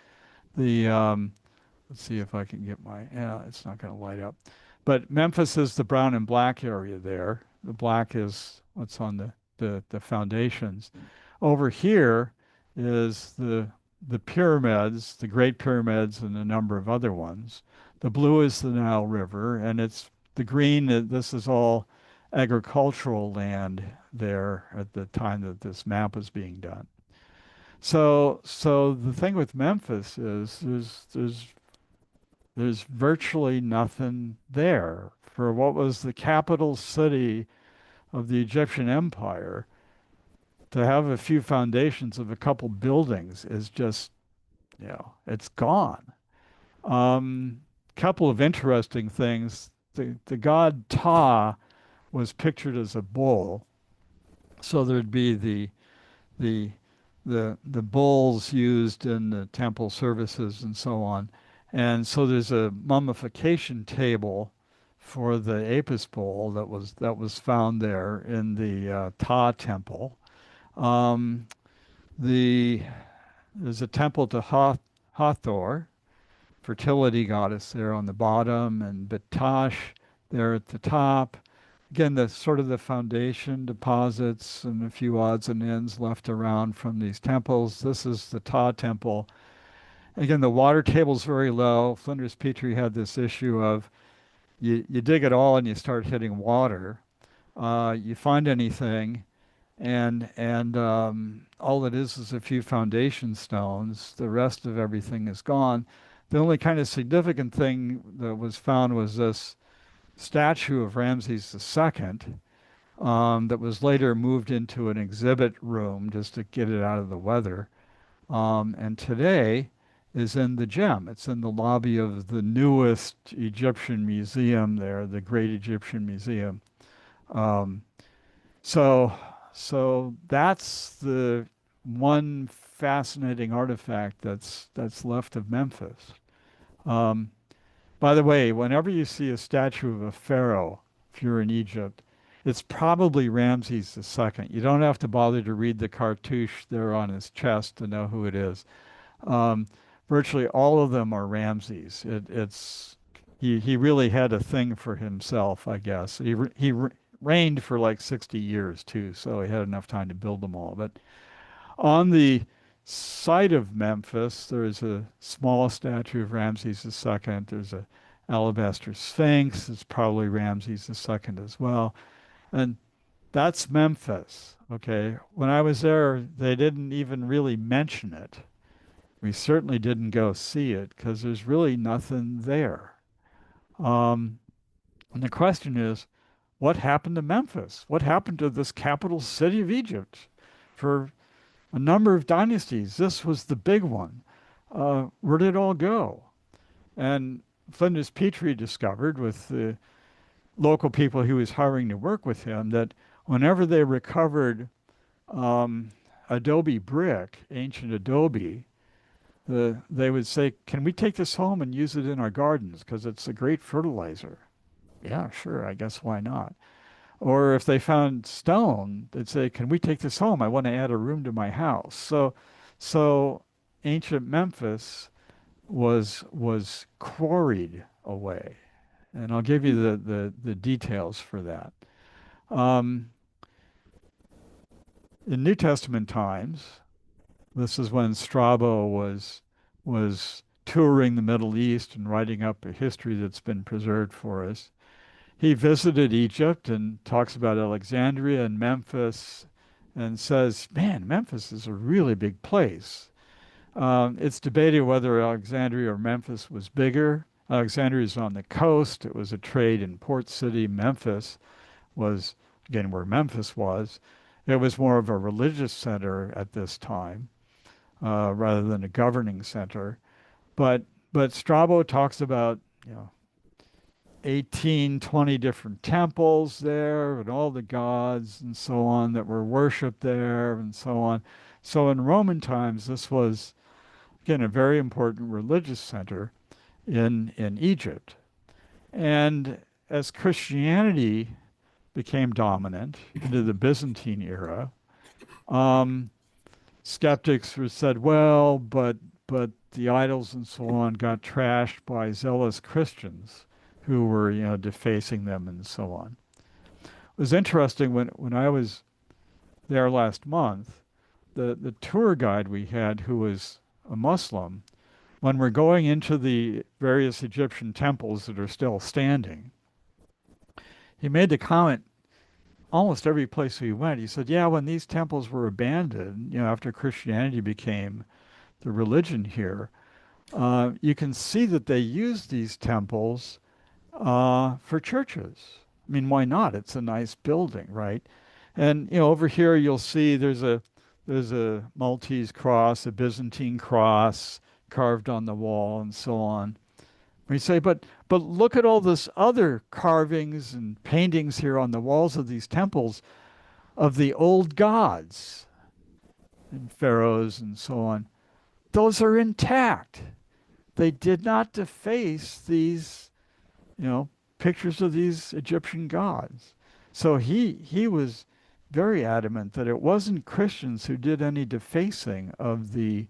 The let's see if I can get my, yeah, it's not going to light up. But Memphis is the brown and black area there. The black is what's on the foundations. Over here is the pyramids, the Great Pyramids, and a number of other ones. The blue is the Nile River, and it's the green. This is all agricultural land there at the time that this map was being done. So the thing with Memphis is there's virtually nothing there for what was the capital city of the Egyptian Empire. To have a few foundations of a couple buildings is just, it's gone. Couple of interesting things. The god Ptah was pictured as a bull, so there'd be the the bulls used in the temple services and so on. And so there's a mummification table for the Apis bull that was found there in the Ptah temple. Um, there's a temple to Hathor, fertility goddess there on the bottom, and Batash there at the top. again, the sort of the foundation deposits and a few odds and ends left around from these temples. This is the Ta temple. Again, the water table's very low. Flinders Petrie had this issue of you dig it all and you start hitting water. You find anything, and all it is a few foundation stones. The rest of everything is gone. The only kind of significant thing that was found was this statue of Ramses II, that was later moved into an exhibit room just to get it out of the weather. And today is in the gem. It's in the lobby of the newest Egyptian museum there, the Great Egyptian Museum. Um, so, so that's the one fascinating artifact that's left of Memphis. Um, by the way, whenever you see a statue of a pharaoh, if you're in Egypt, it's probably Ramses II. You don't have to bother to read the cartouche there on his chest to know who it is. Um, Virtually all of them are Ramses. It's he really had a thing for himself, I guess. He reigned for like 60 years too, so he had enough time to build them all. But on the site of Memphis, there is a small statue of Ramses II. There's a alabaster sphinx. It's probably Ramses II as well. And that's Memphis. Okay. When I was there, they didn't even really mention it. We certainly didn't go see it because there's really nothing there. Um, and the question is, what happened to Memphis? What happened to this capital city of Egypt? For a number of dynasties, this was the big one. Where did it all go? And Flinders Petrie discovered with the local people he was hiring to work with him that whenever they recovered adobe brick, ancient adobe, they would say, "Can we take this home and use it in our gardens? Because it's a great fertilizer." Yeah, sure, I guess why not? Or if they found stone, they'd say, "Can we take this home? I want to add a room to my house." So ancient Memphis was quarried away, and I'll give you the details for that. Um, in New Testament times, this is when Strabo was touring the Middle East and writing up a history that's been preserved for us. He visited Egypt and talks about Alexandria and Memphis and says, "Man, Memphis is a really big place." It's debated whether Alexandria or Memphis was bigger. Alexandria is on the coast. It was a trade and port city. Memphis was, again, where Memphis was. It was more of a religious center at this time, rather than a governing center. But Strabo talks about, you know, 18, 20 different temples there and all the gods and so on that were worshipped there and so on. So in Roman times, this was, again, a very important religious center in Egypt. And as Christianity became dominant into the Byzantine era, um, skeptics were said, well, but the idols and so on got trashed by zealous Christians who were, you know, defacing them and so on. It was interesting when I was there last month, the tour guide we had, who was a Muslim, when we're going into the various Egyptian temples that are still standing, he made the comment almost every place we went. He said, yeah, when these temples were abandoned, you know, after Christianity became the religion here, you can see that they used these temples for churches. I mean, why not? It's a nice building, right? And you know, over here you'll see there's a Maltese cross, a Byzantine cross carved on the wall, and so on. We say, but look at all this other carvings and paintings here on the walls of these temples of the old gods and pharaohs and so on. Those are intact. They did not deface these, you know, pictures of these Egyptian gods. So he was very adamant that it wasn't Christians who did any defacing of the,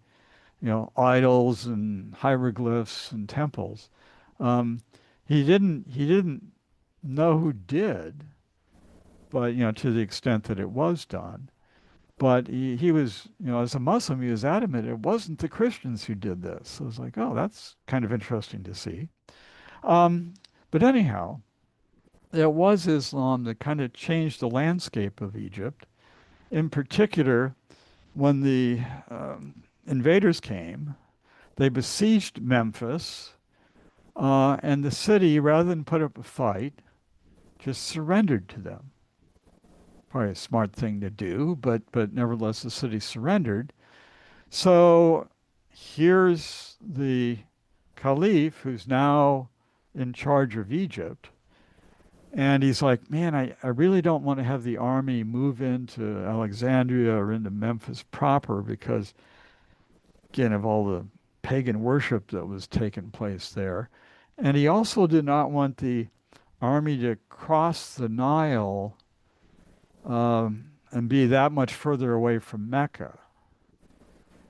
you know, idols and hieroglyphs and temples. He didn't know who did, but to the extent that it was done. But he was, as a Muslim, he was adamant it wasn't the Christians who did this. So I was like, oh, that's kind of interesting to see. Um, but anyhow, it was Islam that kind of changed the landscape of Egypt. In particular, when the invaders came, they besieged Memphis, and the city, rather than put up a fight, just surrendered to them. Probably a smart thing to do, but nevertheless, the city surrendered. So here's the caliph who's now in charge of Egypt. And he's like, man, I really don't want to have the army move into Alexandria or into Memphis proper because, again, of all the pagan worship that was taking place there. And he also did not want the army to cross the Nile and be that much further away from Mecca.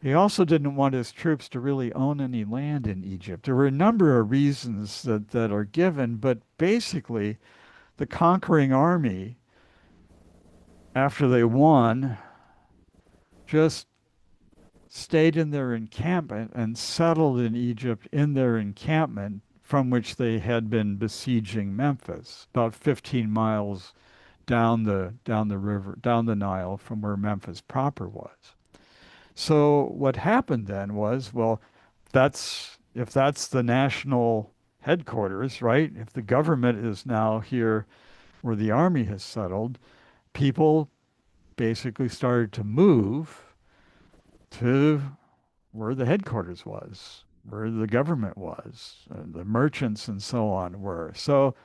He also didn't want his troops to really own any land in Egypt. There were a number of reasons that are given, but basically, the conquering army, after they won, just stayed in their encampment and settled in Egypt in their encampment from which they had been besieging Memphis, about 15 miles down the river, down the Nile from where Memphis proper was. So what happened then was, well, if that's the national headquarters, right? If the government is now here where the army has settled, people basically started to move to where the headquarters was, where the government was, the merchants and so on were. So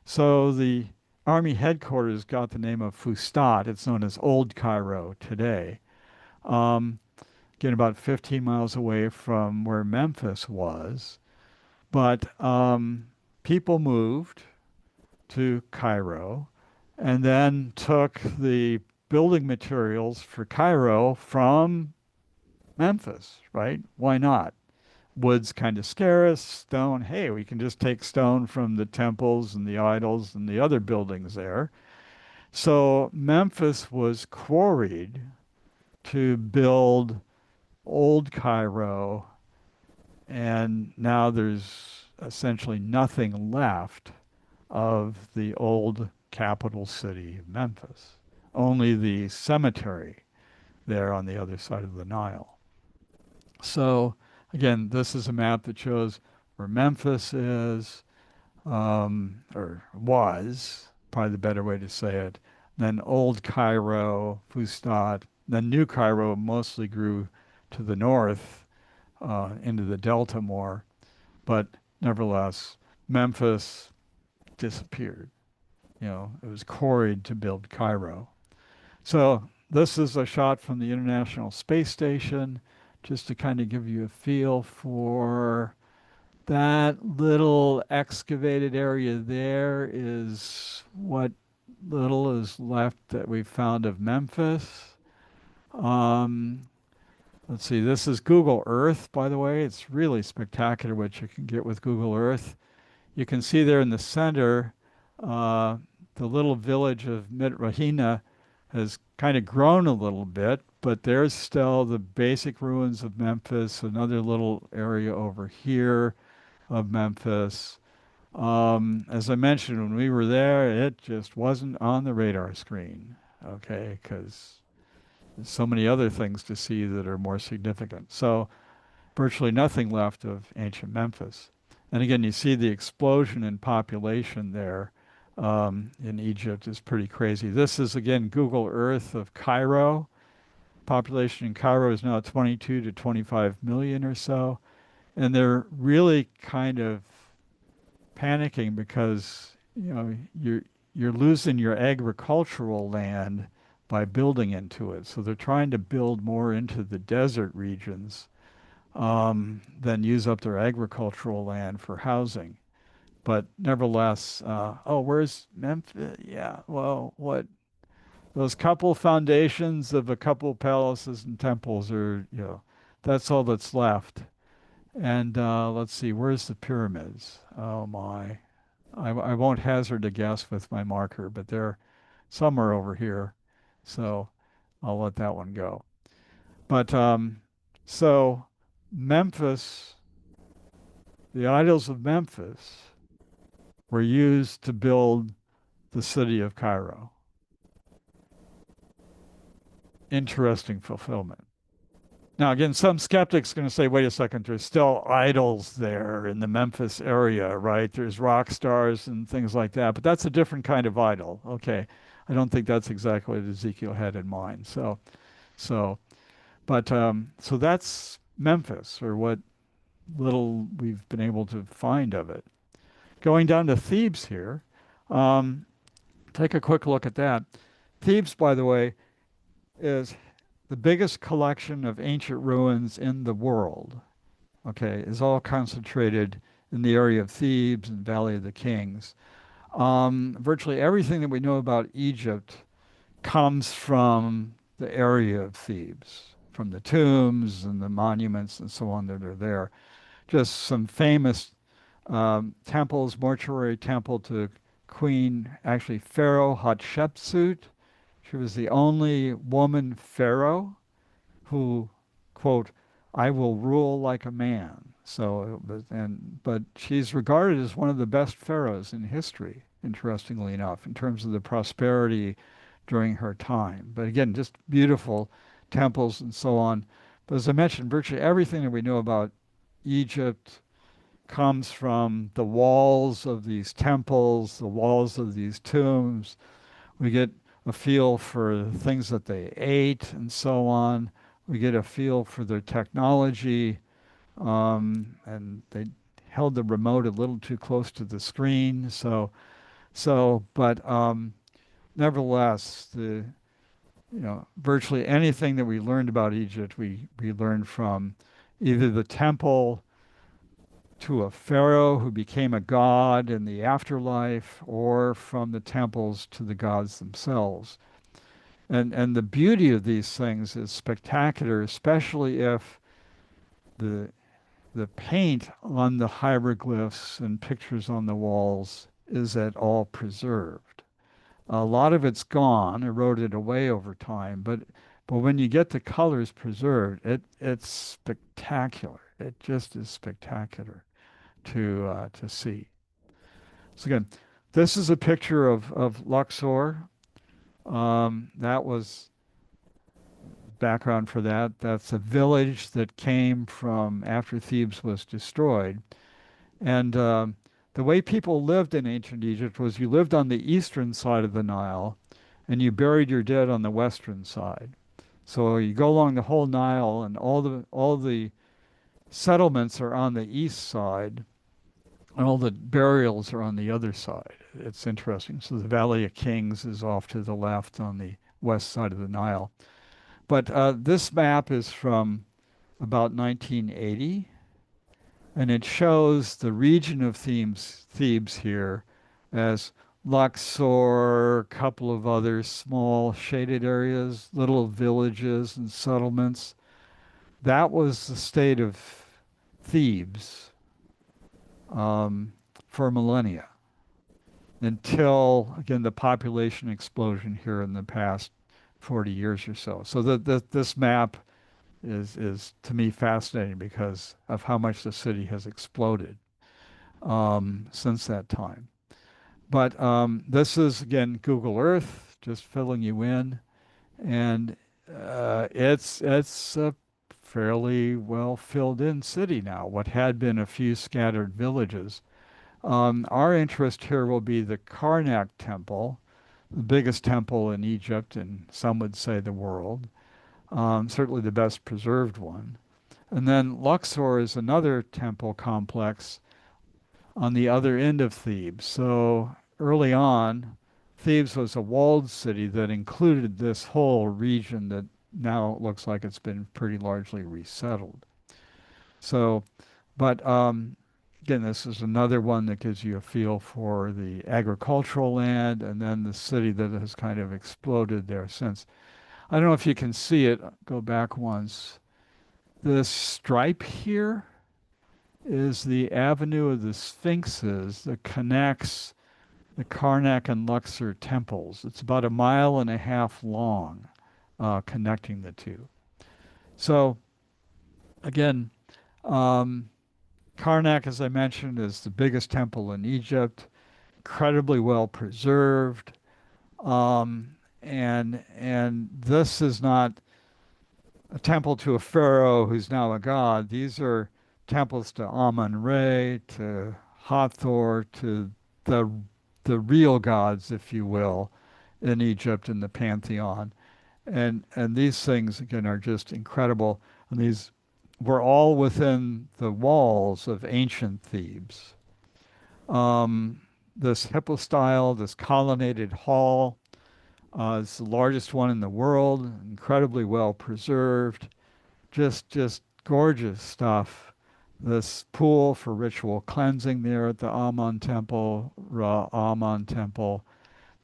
the army headquarters got the name of Fustat. It's known as Old Cairo today. Um, Again, about 15 miles away from where Memphis was. But people moved to Cairo and then took the building materials for Cairo from Memphis, right? Why not? Wood's kind of scarce, stone, hey, we can just take stone from the temples and the idols and the other buildings there. So Memphis was quarried to build Old Cairo, and now there's essentially nothing left of the old capital city of Memphis. Only the cemetery there on the other side of the Nile. So again, this is a map that shows where Memphis is, or was, probably the better way to say it. Then Old Cairo, Fustat, then New Cairo mostly grew to the north, into the delta more, but nevertheless, Memphis disappeared. It was quarried to build Cairo. So this is a shot from the International Space Station, just to kind of give you a feel for that little excavated area there is what little is left that we found of Memphis. Um, let's see, this is Google Earth, by the way. It's really spectacular what you can get with Google Earth. You can see there in the center, the little village of Mitrahina has kind of grown a little bit, but there's still the basic ruins of Memphis, another little area over here of Memphis. As I mentioned, when we were there, it just wasn't on the radar screen, okay, because there's so many other things to see that are more significant. So virtually nothing left of ancient Memphis. And again, you see the explosion in population there in Egypt is pretty crazy. This is, again, Google Earth of Cairo. Population in Cairo is now 22 to 25 million or so. And they're really kind of panicking because, you're losing your agricultural land by building into it. So they're trying to build more into the desert regions than use up their agricultural land for housing. But nevertheless, where's Memphis? Yeah, well, what? Those couple foundations of a couple palaces and temples are, that's all that's left. And let's see, where's the pyramids? Oh my. I won't hazard a guess with my marker, but somewhere over here. So I'll let that one go. But so Memphis, the idols of Memphis were used to build the city of Cairo. Interesting fulfillment. Now, again, some skeptics are going to say, wait a second, there's still idols there in the Memphis area, right? There's rock stars and things like that, but that's a different kind of idol. Okay. I don't think that's exactly what Ezekiel had in mind. So, so that's Memphis, or what little we've been able to find of it. Going down to Thebes here, um, take a quick look at that. Thebes, by the way, is the biggest collection of ancient ruins in the world. Okay, is all concentrated in the area of Thebes and Valley of the Kings. Virtually everything that we know about Egypt comes from the area of Thebes, from the tombs and the monuments and so on that are there. Just some famous temples, mortuary temple to Queen, actually Pharaoh Hatshepsut. She was the only woman pharaoh who, quote, I will rule like a man. So, but she's regarded as one of the best pharaohs in history, interestingly enough, in terms of the prosperity during her time. But again, just beautiful temples and so on. But as I mentioned, virtually everything that we know about Egypt comes from the walls of these temples, the walls of these tombs. We get a feel for the things that they ate and so on. We get a feel for their technology, and they held the remote a little too close to the screen. But nevertheless, virtually anything that we learned about Egypt, we learned from either the temple to a pharaoh who became a god in the afterlife, or from the temples to the gods themselves. And the beauty of these things is spectacular, especially if the the paint on the hieroglyphs and pictures on the walls is at all preserved. A lot of it's gone, eroded away over time, but when you get the colors preserved, it's spectacular. It just is spectacular to see. So again, this is a picture of Luxor. That was background for that. That's a village that came from after Thebes was destroyed. And the way people lived in ancient Egypt was you lived on the eastern side of the Nile and you buried your dead on the western side. So you go along the whole Nile and all the settlements are on the east side and all the burials are on the other side. It's interesting. So the Valley of Kings is off to the left on the west side of the Nile. But this map is from about 1980, and it shows the region of Thebes here as Luxor, a couple of other small shaded areas, little villages and settlements. That was the state of Thebes for millennia until, again, the population explosion here in the past 40 years or so. So this map is to me fascinating because of how much the city has exploded since that time. But this is, again, Google Earth, just filling you in. And it's a fairly well filled in city now, what had been a few scattered villages. Our interest here will be the Karnak Temple, the biggest temple in Egypt, and some would say the world. Certainly the best preserved one. And then Luxor is another temple complex on the other end of Thebes. So early on, Thebes was a walled city that included this whole region that now looks like it's been pretty largely resettled. So, but again, this is another one that gives you a feel for the agricultural land and then the city that has kind of exploded there since. I don't know if you can see it. Go back once. This stripe here is the Avenue of the Sphinxes that connects the Karnak and Luxor temples. It's about 1.5 miles long, connecting the two. So again, um, Karnak, as I mentioned, is the biggest temple in Egypt, incredibly well preserved. And this is not a temple to a pharaoh who's now a god. These are temples to Amun-Re, to Hathor, to the the real gods, if you will, in Egypt in the pantheon. And these things again are just incredible. And these were all within the walls of ancient Thebes. Um, this hypostyle, this colonnaded hall, it's the largest one in the world, incredibly well preserved, just gorgeous stuff. This pool for ritual cleansing there at the Amun Temple, Ra Amun Temple.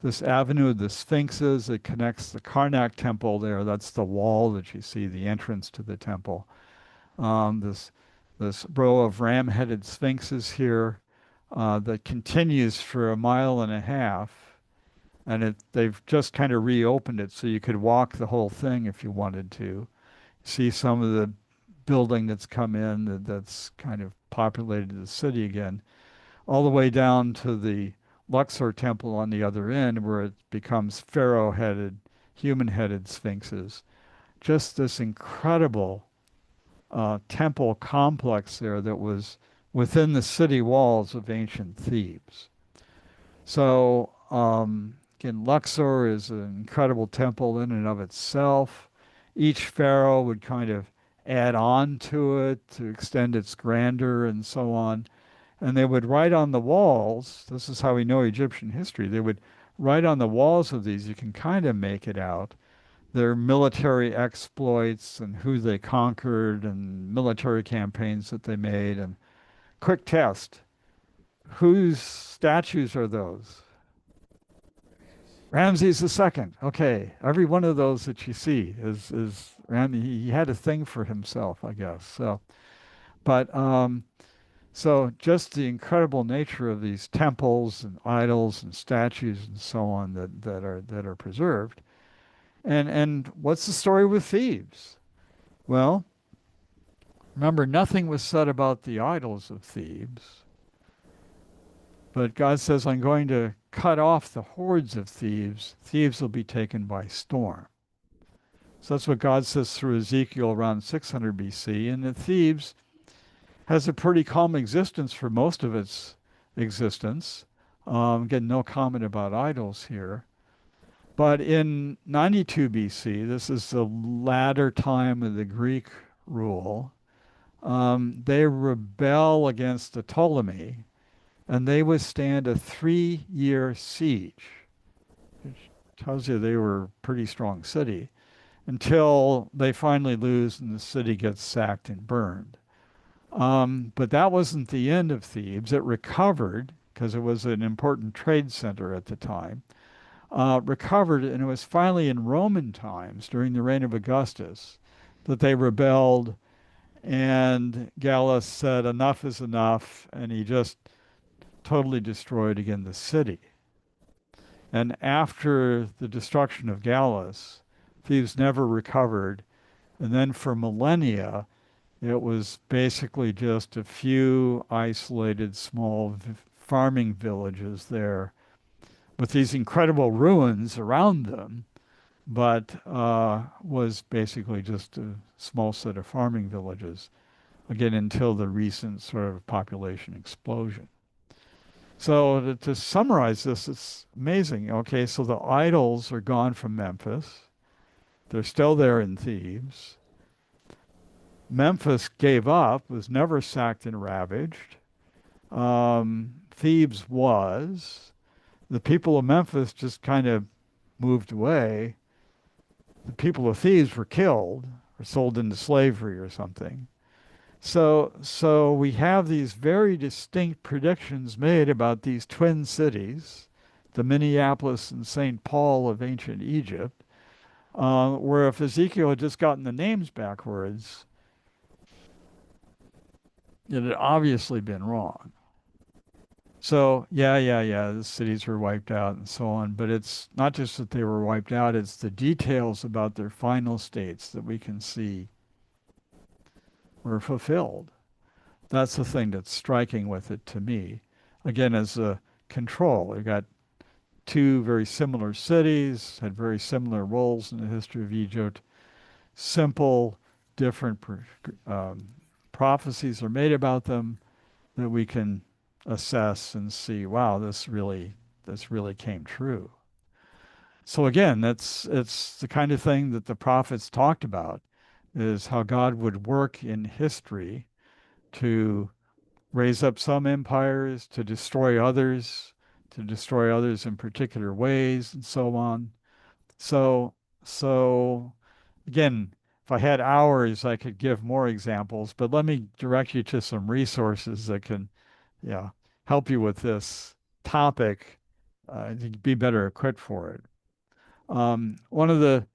This avenue of the Sphinxes that connects the Karnak Temple there. That's the wall that you see, the entrance to the temple. This row of ram-headed sphinxes here that continues for 1.5 miles, and they've just kind of reopened it so you could walk the whole thing if you wanted to. See some of the building that's come in that's kind of populated the city again, all the way down to the Luxor temple on the other end where it becomes pharaoh-headed, human-headed sphinxes. Just this incredible temple complex there that was within the city walls of ancient Thebes. So, again, Luxor is an incredible temple in and of itself. Each pharaoh would kind of add on to it to extend its grandeur and so on. And they would write on the walls, this is how we know Egyptian history, they would write on the walls of these, you can kind of make it out, their military exploits and who they conquered and military campaigns that they made. And quick test, whose statues are those? Ramses II. Okay, every one of those that you see is he had a thing for himself, I guess. So just the incredible nature of these temples and idols and statues and so on that are preserved. And what's the story with Thebes? Well, remember, nothing was said about the idols of Thebes, but God says, I'm going to cut off the hordes of Thebes. Thebes will be taken by storm. So that's what God says through Ezekiel around 600 BC. And that Thebes has a pretty calm existence for most of its existence. Again, no comment about idols here. But in 92 BC, this is the latter time of the Greek rule, they rebel against the Ptolemy, and they withstand a 3-year siege, which tells you they were a pretty strong city, until they finally lose and the city gets sacked and burned. But that wasn't the end of Thebes. It recovered because it was an important trade center at the time. Recovered, and it was finally in Roman times, during the reign of Augustus, that they rebelled, and Gallus said, enough is enough, and he just totally destroyed again the city. And after the destruction of Gallus, Thebes never recovered, and then for millennia, it was basically just a few isolated small farming villages there with these incredible ruins around them, but was basically just a small set of farming villages, again, until the recent sort of population explosion. So to summarize this, it's amazing. Okay, so the idols are gone from Memphis. They're still there in Thebes. Memphis gave up, was never sacked and ravaged. Thebes was. The people of Memphis just kind of moved away. The people of Thebes were killed or sold into slavery or something. So we have these very distinct predictions made about these twin cities, the Minneapolis and St. Paul of ancient Egypt, where if Ezekiel had just gotten the names backwards, it had obviously been wrong. So yeah, the cities were wiped out and so on. But it's not just that they were wiped out, it's the details about their final states that we can see were fulfilled. That's the thing that's striking with it to me. Again, as a control, you got two very similar cities, had very similar roles in the history of Egypt. Simple, different prophecies are made about them that we can assess and see, wow, this really came true. So again, it's the kind of thing that the prophets talked about, is how God would work in history to raise up some empires, to destroy others in particular ways, and so on. So, so again, if I had hours, I could give more examples, but let me direct you to some resources that can, yeah, help you with this topic, to be better equipped for it. One of the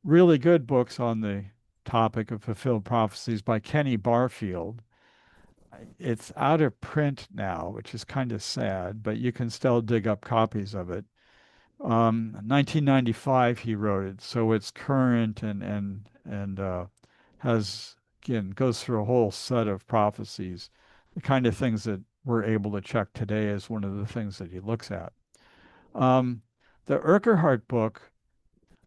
really good books on the topic of fulfilled prophecies by Kenny Barfield. It's out of print now, which is kind of sad, but you can still dig up copies of it. 1995 he wrote it, so it's current and has again goes through a whole set of prophecies, the kind of things that we're able to check today is one of the things that he looks at. Um, the Urquhart book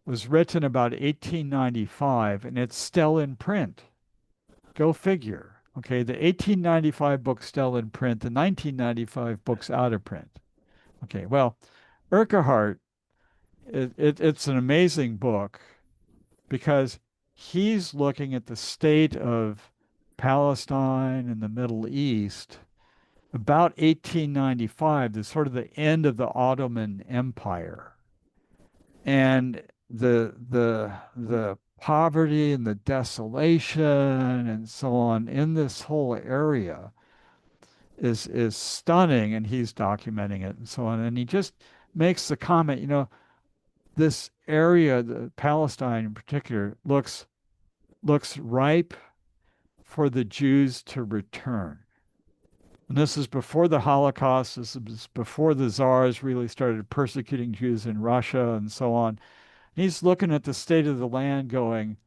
was written about 1895, and it's still in print. Go figure. Okay, the 1895 book's still in print, the 1995 book's out of print. Okay, well, Urquhart, it's an amazing book because he's looking at the state of Palestine and the Middle East about 1895, the sort of the end of the Ottoman Empire. And the poverty and the desolation and so on in this whole area is stunning, and he's documenting it and so on. And he just makes the comment, this area, the Palestine in particular, looks ripe for the Jews to return. And this is before the Holocaust. This is before the czars really started persecuting Jews in Russia and so on. He's looking at the state of the land going,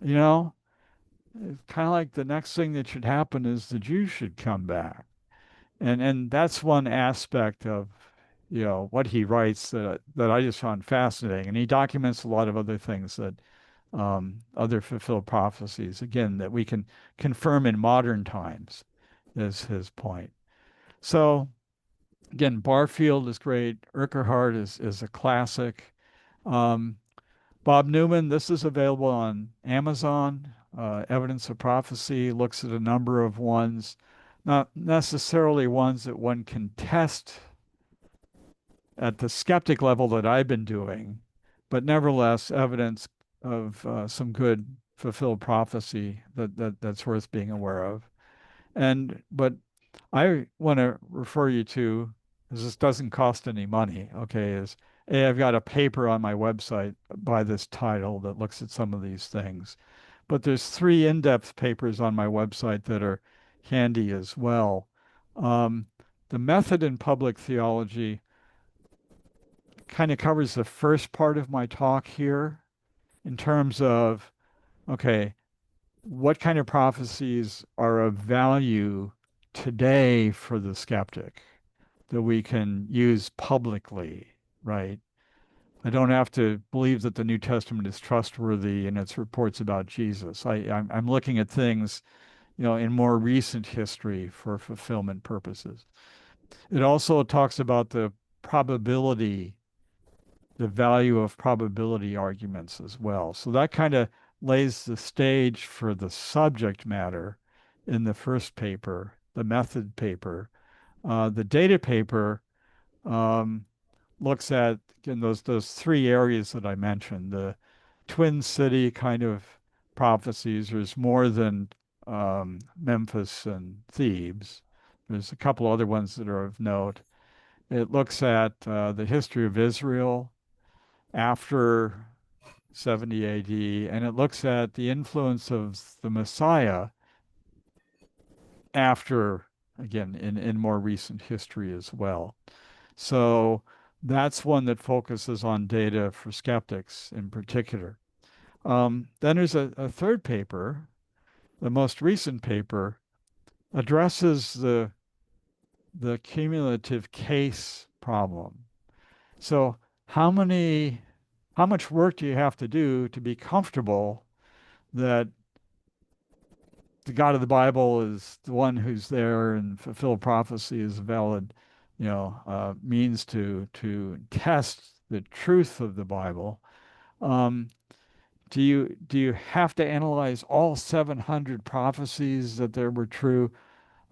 you know, it's kind of like the next thing that should happen is the Jews should come back. And that's one aspect of, what he writes that I just found fascinating. And he documents a lot of other things that other fulfilled prophecies, again, that we can confirm in modern times, is his point. So again, Barfield is great. Urquhart is a classic. Um, Bob Newman, this is available on Amazon. Evidence of Prophecy looks at a number of ones, not necessarily ones that one can test at the skeptic level that I've been doing, but nevertheless, evidence of some good fulfilled prophecy that's worth being aware of. But I want to refer you to, because this doesn't cost any money, okay, I've got a paper on my website by this title that looks at some of these things. But there's three in-depth papers on my website that are handy as well. Um, the method in public theology kind of covers the first part of my talk here in terms of, okay, what kind of prophecies are of value today for the skeptic that we can use publicly, right? I don't have to believe that the New Testament is trustworthy in its reports about Jesus. I'm looking at things, in more recent history for fulfillment purposes. It also talks about the value of probability arguments as well. So that kind of lays the stage for the subject matter in the first paper, the method paper. The data paper um, looks at, again, those three areas that I mentioned. The Twin City kind of prophecies. There's more than Memphis and Thebes. There's a couple other ones that are of note. It looks at the history of Israel after 70 AD, and it looks at the influence of the Messiah after again, in more recent history as well. So that's one that focuses on data for skeptics in particular. Then there's a third paper, the most recent paper, addresses the cumulative case problem. So how much work do you have to do to be comfortable that the God of the Bible is the one who's there and fulfill prophecy is a valid, means to test the truth of the Bible? Um, do you have to analyze all 700 prophecies that there were true?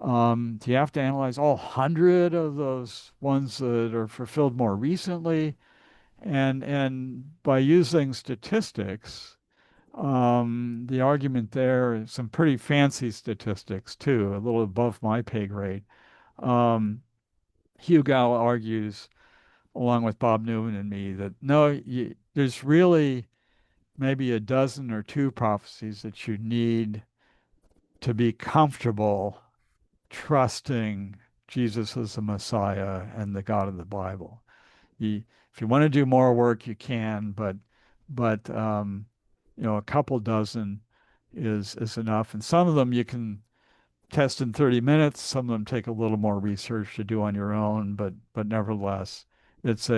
Do you have to analyze all 100 of those ones that are fulfilled more recently? And by using statistics, the argument there is some pretty fancy statistics too, a little above my pay grade. Um, Hugo argues, along with Bob Newman and me, that no, there's really maybe a dozen or two prophecies that you need to be comfortable trusting Jesus as the Messiah and the God of the Bible. If you want to do more work, you can, but a couple dozen is enough. And some of them you can test in 30 minutes. Some of them take a little more research to do on your own, but nevertheless, it's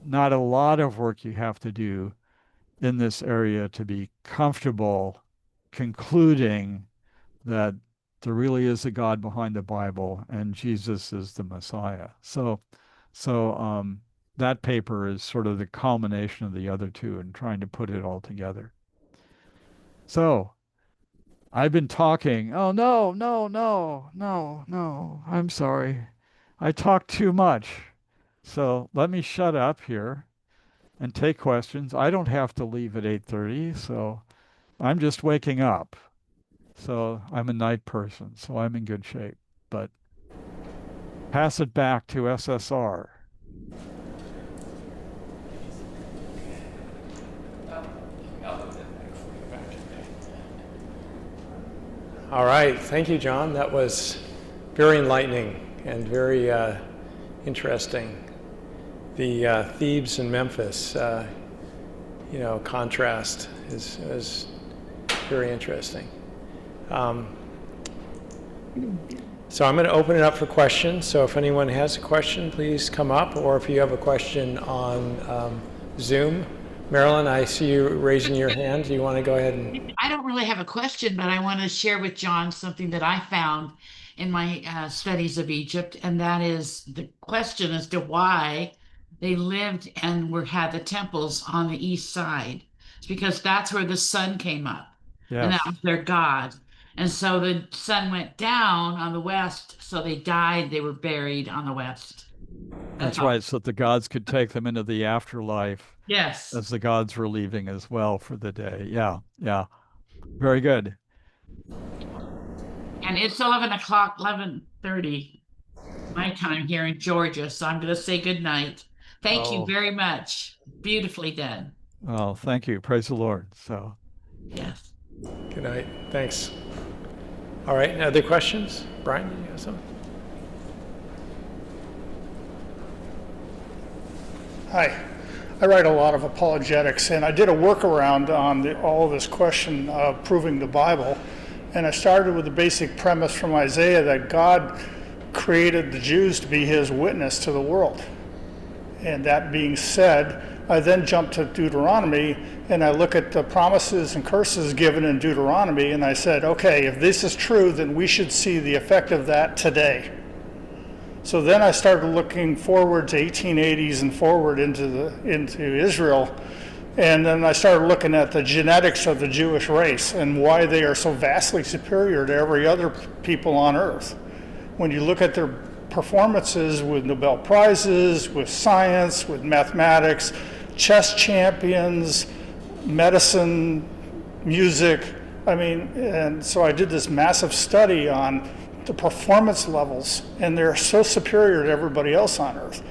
not a lot of work you have to do in this area to be comfortable concluding that there really is a God behind the Bible and Jesus is the Messiah. So that paper is sort of the culmination of the other two and trying to put it all together. So I've been talking. Oh, no, no, no, no, no. I'm sorry. I talk too much. So let me shut up here and take questions. I don't have to leave at 8:30, so I'm just waking up. So I'm a night person, so I'm in good shape. But pass it back to SSR. All right, thank you, John. That was very enlightening and very interesting. The Thebes and Memphis, contrast is very interesting. So I'm going to open it up for questions. So if anyone has a question, please come up, or if you have a question on Zoom. Marilyn, I see you raising your hand. Do you want to go ahead and... I don't really have a question, but I want to share with John something that I found in my studies of Egypt, and that is the question as to why they lived and had the temples on the east side. It's because that's where the sun came up, and that Yes. was their god. And so the sun went down on the west, so they died, they were buried on the west. That's all. right, so that the gods could take them into the afterlife Yes. as the gods were leaving as well for the day. Yeah, yeah. Very good. And it's 11 o'clock, 11:30 my time here in Georgia, so I'm going to say good night. Thank you Oh, very much. Beautifully done. well, thank you. Praise the Lord. So, Yes. Good night. Thanks. All right, other questions? Brian, you have some? Hi. I write a lot of apologetics, and I did a workaround on all this question of proving the Bible. And I started with the basic premise from Isaiah that God created the Jews to be his witness to the world. And that being said, I then jump to Deuteronomy, and I look at the promises and curses given in Deuteronomy, and I said, okay, if this is true, then we should see the effect of that today. So then I started looking forward to 1880s and forward into Israel, and then I started looking at the genetics of the Jewish race and why they are so vastly superior to every other people on earth. When you look at their performances with Nobel Prizes, with science, with mathematics, chess champions, medicine, music, and so I did this massive study on the performance levels, and they're so superior to everybody else on earth.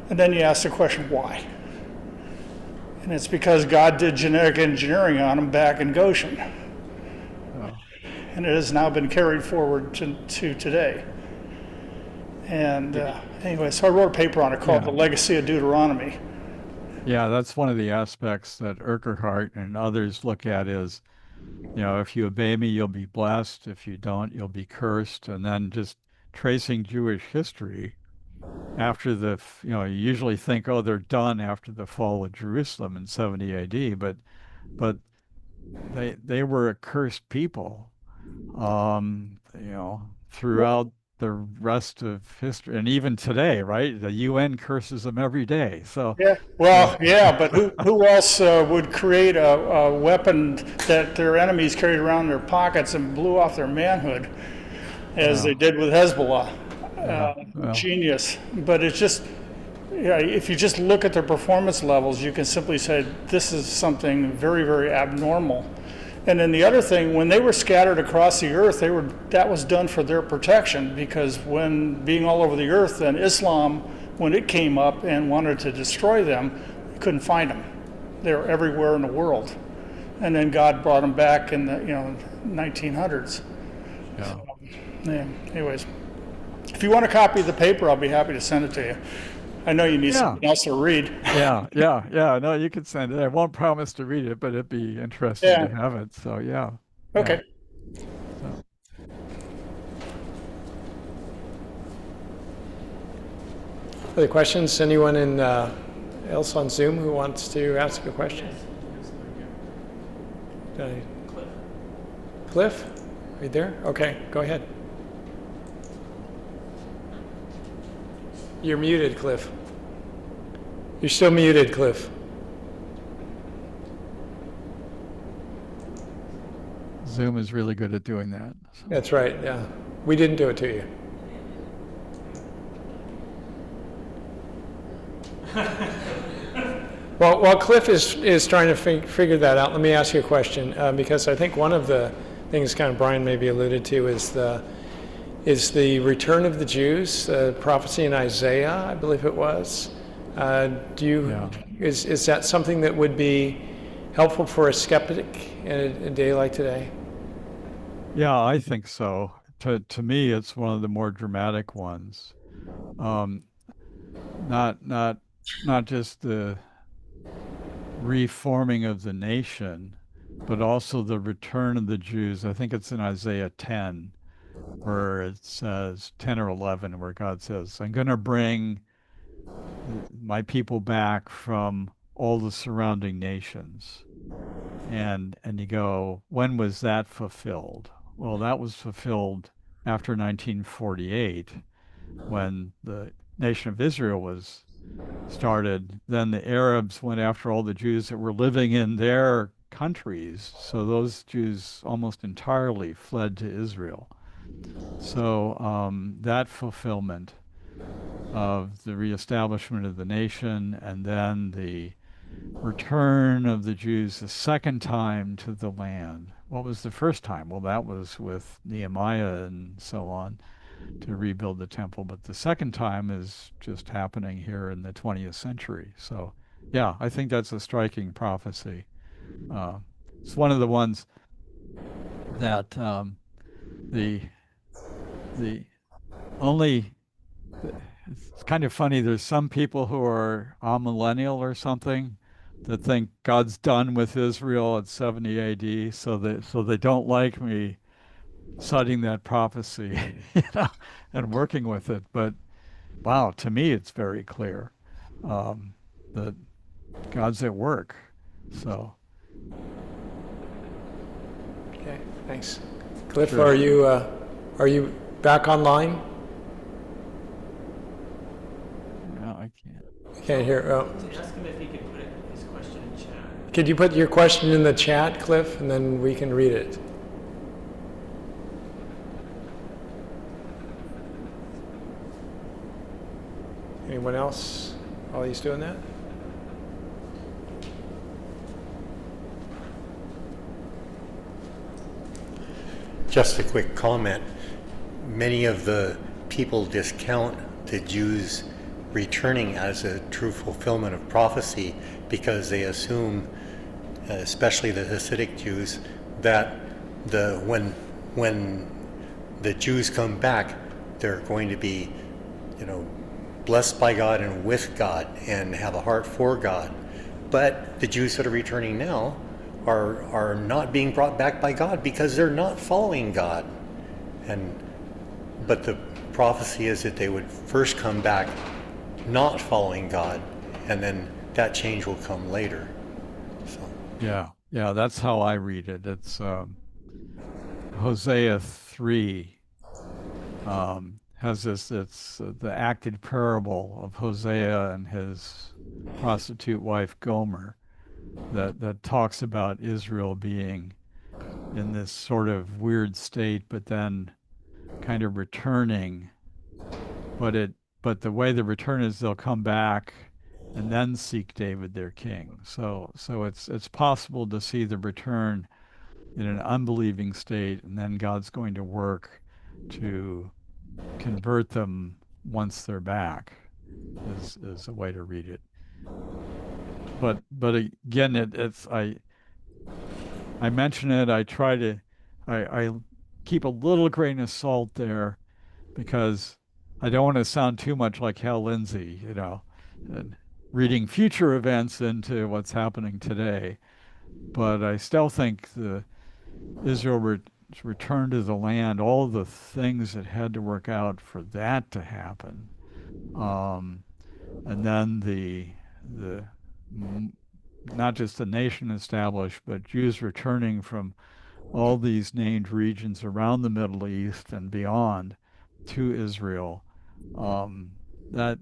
And then you ask the question, why? And it's because God did genetic engineering on them back in Goshen. oh, and it has now been carried forward to today. And anyway, so I wrote a paper on it called Yeah. The Legacy of Deuteronomy. Yeah, that's one of the aspects that Urquhart and others look at is, if you obey me, you'll be blessed. If you don't, you'll be cursed. And then just tracing Jewish history after you usually think, oh, they're done after the fall of Jerusalem in 70 AD, but they were a cursed people, throughout the rest of history, and even today, right? The UN curses them every day. So Yeah, well, yeah, but who else would create a weapon that their enemies carried around in their pockets and blew off their manhood, as they did with Hezbollah? Genius. But it's just, if you just look at their performance levels, you can simply say this is something very, very abnormal. And then the other thing, when they were scattered across the earth, that was done for their protection, because when being all over the earth, then Islam, when it came up and wanted to destroy them, they couldn't find them. They were everywhere in the world. And then God brought them back in the 1900s. yeah. So, yeah. Anyways, if you want a copy of the paper, I'll be happy to send it to you. I know you need something else to read. Yeah. No, you can send it. I won't promise to read it, but it'd be interesting to have it. So yeah. Okay. So. Other questions? Anyone else on Zoom who wants to ask a question? Cliff? Right there? Okay, go ahead. You're muted, Cliff. You're still muted, Cliff. Zoom is really good at doing that. So. That's right, yeah. We didn't do it to you. Well, while Cliff is trying to figure that out, let me ask you a question, because I think one of the things kind of Brian maybe alluded to is the return of the Jews, prophecy in Isaiah, I believe it was. Is that something that would be helpful for a skeptic in a day like today? Yeah, I think so. To me, it's one of the more dramatic ones. Not just the reforming of the nation, but also the return of the Jews. I think it's in Isaiah 10, where it says 10 or 11, where God says, I'm going to bring my people back from all the surrounding nations. And you go, when was that fulfilled? Well, that was fulfilled after 1948, when the nation of Israel was started. Then the Arabs went after all the Jews that were living in their countries. So those Jews almost entirely fled to Israel. So that fulfillment of the reestablishment of the nation, and then the return of the Jews the second time to the land. What was the first time? Well, that was with Nehemiah and so on to rebuild the temple. But the second time is just happening here in the 20th century. So, yeah, I think that's a striking prophecy. It's one of the ones that the only, it's kind of funny, there's some people who are amillennial or something that think God's done with Israel at 70 AD, so they don't like me citing that prophecy, and working with it. But wow, to me, it's very clear that God's at work. So. Okay, thanks. Cliff, Sure. are you back online? No, I can't. I can't hear. Ask him if he could put his question in chat. Could you put your question in the chat, Cliff, and then we can read it? Anyone else while he's doing that? Just a quick comment. Many of the people discount the Jews returning as a true fulfillment of prophecy because they assume, especially the Hasidic Jews, that when when the Jews come back, they're going to be, blessed by God and with God and have a heart for God. But the Jews that are returning now are not being brought back by God because they're not following God. But the prophecy is that they would first come back not following God, and then that change will come later. So Yeah, that's how I read it. It's Hosea 3 has this, it's the acted parable of Hosea and his prostitute wife Gomer that talks about Israel being in this sort of weird state, but then kind of returning. But the way the return is, they'll come back and then seek David their king. So it's possible to see the return in an unbelieving state, and then God's going to work to convert them once they're back, is a way to read it. But again, it's I mention it. I keep a little grain of salt there because I don't want to sound too much like Hal Lindsey, and reading future events into what's happening today. But I still think Israel return to the land, all the things that had to work out for that to happen, and then the not just the nation established, but Jews returning from all these named regions around the Middle East and beyond to Israel. That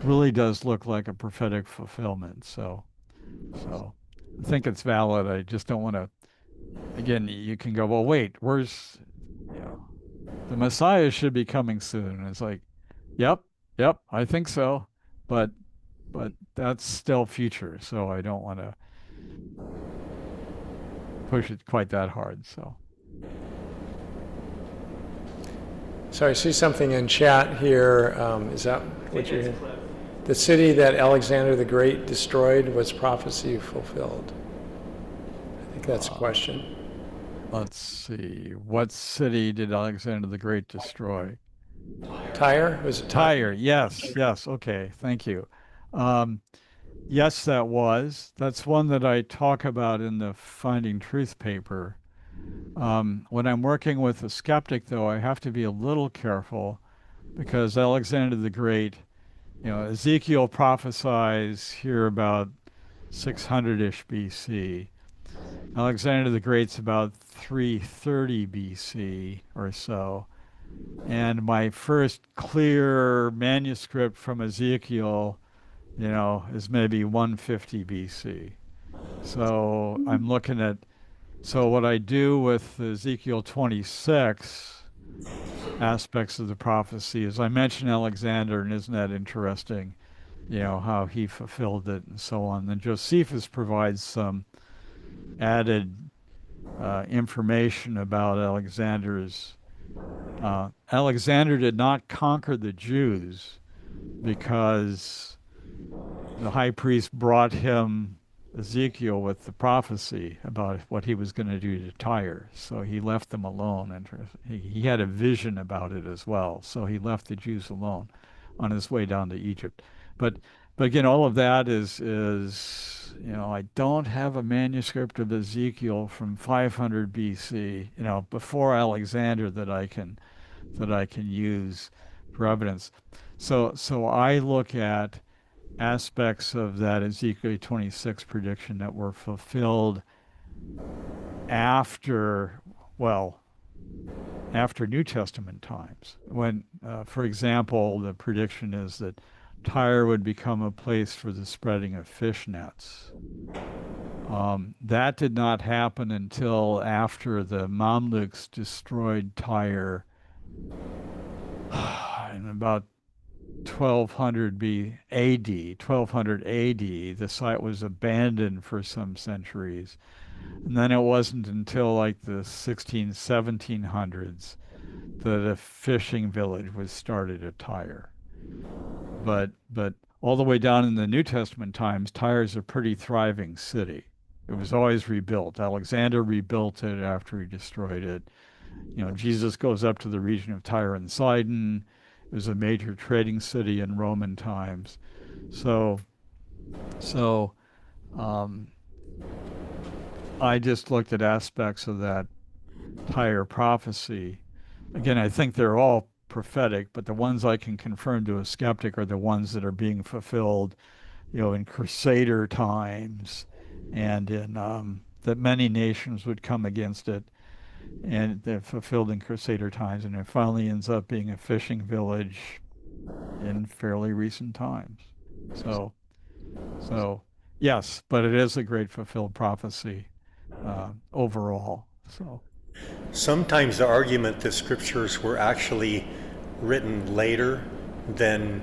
really does look like a prophetic fulfillment. So I think it's valid. I just don't want to. Again, you can go, well, wait, where's, the Messiah should be coming soon. And it's like, yep, I think so, but that's still future. So I don't want to push it quite that hard. So I see something in chat here. Is that what you're hearing? The city that Alexander the Great destroyed, was prophecy fulfilled? I think that's a question. Let's see. What city did Alexander the Great destroy? Tyre? Was it Tyre? Yes. Okay. Thank you. Yes, that's one that I talk about in the Finding Truth paper. When I'm working with a skeptic, though, I have to be a little careful because Alexander the Great, Ezekiel prophesies here about 600-ish BC. Alexander the Great's about 330 BC or so. And my first clear manuscript from Ezekiel, is maybe 150 BC. So I'm looking at, what I do with Ezekiel 26 aspects of the prophecy is I mention Alexander, and isn't that interesting, how he fulfilled it and so on. Then Josephus provides some added information about Alexander's. Alexander did not conquer the Jews because the high priest brought him Ezekiel with the prophecy about what he was going to do to Tyre. So he left them alone, and he had a vision about it as well. So he left the Jews alone on his way down to Egypt. But again, all of that is I don't have a manuscript of Ezekiel from 500 BC, before Alexander that I can use for evidence. So I look at aspects of that Ezekiel 26 prediction that were fulfilled after New Testament times. When, for example, the prediction is that Tyre would become a place for the spreading of fish nets. That did not happen until after the Mamluks destroyed Tyre in about 1200 AD. 1200 AD, the site was abandoned for some centuries. And then it wasn't until like the 1700s that a fishing village was started at Tyre. But all the way down in the New Testament times, Tyre is a pretty thriving city. It was always rebuilt. Alexander rebuilt it after he destroyed it. Jesus goes up to the region of Tyre and Sidon. It was a major trading city in Roman times. So, so um, I just looked at aspects of that Tyre prophecy. Again, I think they're all prophetic, but the ones I can confirm to a skeptic are the ones that are being fulfilled, in Crusader times, and in that many nations would come against it, and they're fulfilled in Crusader times, and it finally ends up being a fishing village in fairly recent times. So, yes, but it is a great fulfilled prophecy overall. So. Sometimes the argument that scriptures were actually written later than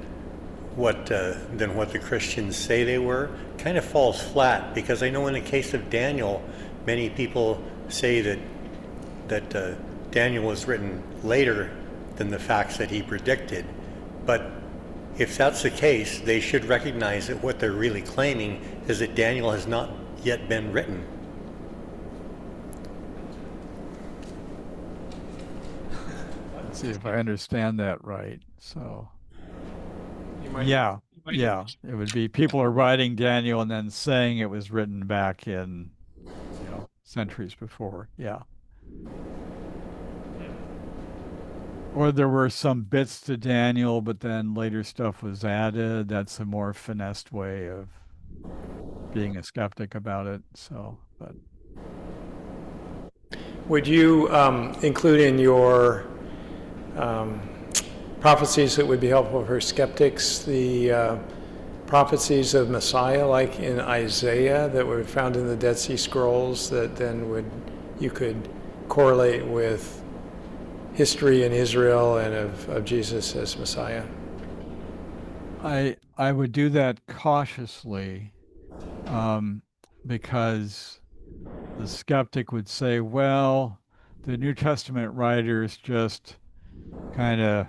what the Christians say they were kind of falls flat, because I know in the case of Daniel, many people say that Daniel was written later than the facts that he predicted. But if that's the case, they should recognize that what they're really claiming is that Daniel has not yet been written. Let's see if I understand that right. So, might- yeah, you might- yeah, it would be people are writing Daniel and then saying it was written back in, centuries before. Yeah. Or there were some bits to Daniel, but then later stuff was added. That's a more finessed way of being a skeptic about it. So, but Would you include in your prophecies that would be helpful for skeptics the prophecies of Messiah, like in Isaiah, that were found in the Dead Sea Scrolls, that then you could correlate with history in Israel and of Jesus as Messiah? I would do that cautiously, because the skeptic would say, well, the New Testament writers just kind of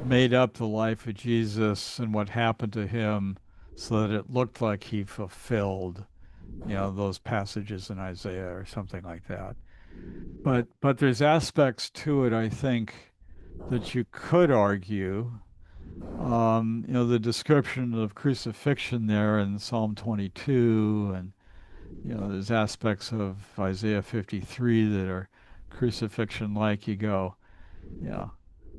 made up the life of Jesus and what happened to him so that it looked like he fulfilled, those passages in Isaiah or something like that. But there's aspects to it, I think, that you could argue. The description of crucifixion there in Psalm 22, and there's aspects of Isaiah 53 that are crucifixion-like. You go,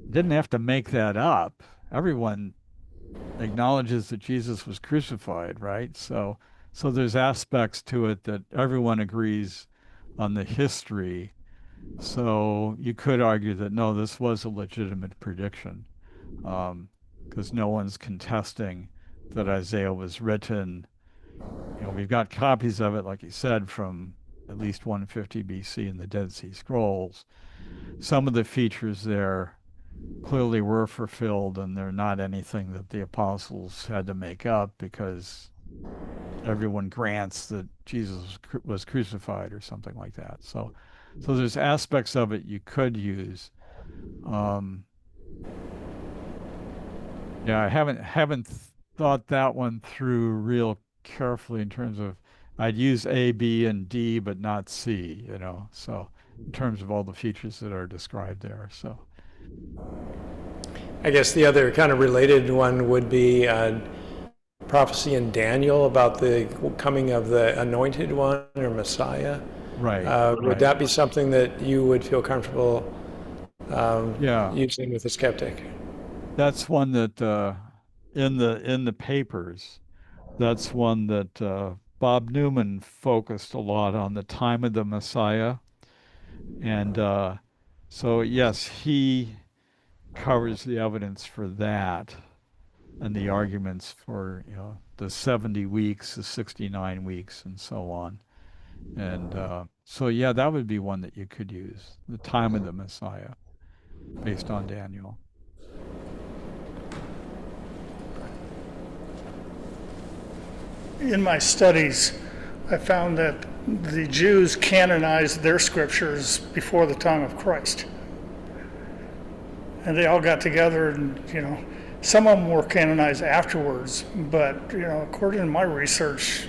didn't have to make that up. Everyone acknowledges that Jesus was crucified, right? So there's aspects to it that everyone agrees on the history. So you could argue that no, this was a legitimate prediction, because no one's contesting that Isaiah was written. We've got copies of it, like you said, from at least 150 BC in the Dead Sea Scrolls. Some of the features there clearly were fulfilled, and they're not anything that the apostles had to make up, because everyone grants that Jesus was crucified or something like that. So there's aspects of it you could use. I haven't thought that one through real carefully in terms of I'd use A, B, and D, but not C. So in terms of all the features that are described there. So. I guess the other kind of related one would be prophecy in Daniel about the coming of the anointed one or Messiah. Right. Would that be something that you would feel comfortable Yeah. using with a skeptic? That's one that in the papers, that's one that Bob Newman focused a lot on, the time of the Messiah. And so yes, he covers the evidence for that and the arguments for the 70 weeks, the 69 weeks, and so on. And so yeah, that would be one that you could use, the time of the Messiah, based on Daniel. In my studies, I found that the Jews canonized their scriptures before the time of Christ. And they all got together and, some of them were canonized afterwards, but, according to my research,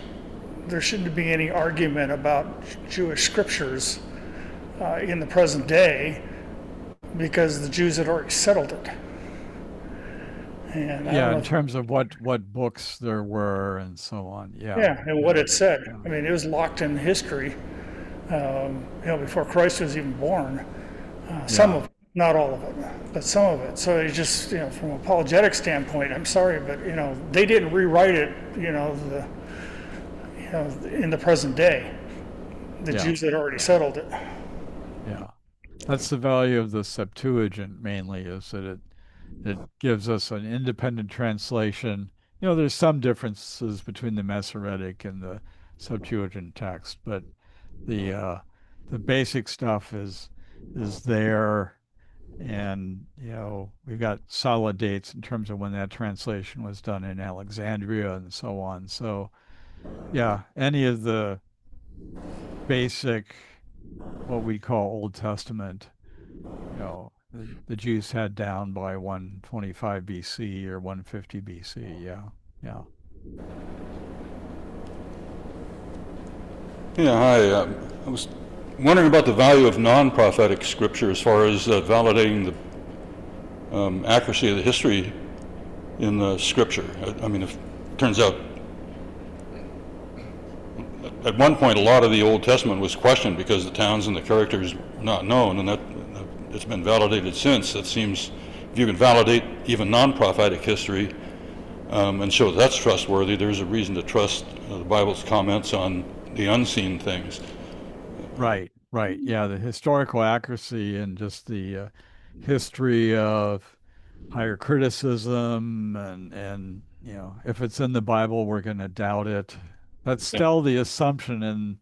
there shouldn't be any argument about Jewish scriptures in the present day because the Jews had already settled it. And I don't Yeah, know in terms of what books there were and so on. yeah, and what it said. Yeah. I mean, it was locked in history, before Christ was even born. Some of it, not all of it, but some of it. So it's just, from an apologetic standpoint, I'm sorry, but, they didn't rewrite it, in the present day. The Yeah. Jews had already settled it. Yeah. That's the value of the Septuagint mainly, is that it gives us an independent translation. There's some differences between the Masoretic and the Septuagint text, but the basic stuff is there, and we've got solid dates in terms of when that translation was done in Alexandria and so on. So yeah, any of the basic, what we call Old Testament, the Jews had down by 125 BC or 150 BC. Yeah, yeah. Yeah, hi. I was wondering about the value of non-prophetic scripture as far as validating the accuracy of the history in the scripture. I mean, if it turns out at one point a lot of the Old Testament was questioned because the towns and the characters were not known, and that it's been validated since. It seems if you can validate even non-prophetic history and show that's trustworthy, there's a reason to trust the Bible's comments on the unseen things. Right. Yeah, the historical accuracy and just the history of higher criticism and if it's in the Bible, we're going to doubt it. That's still the assumption in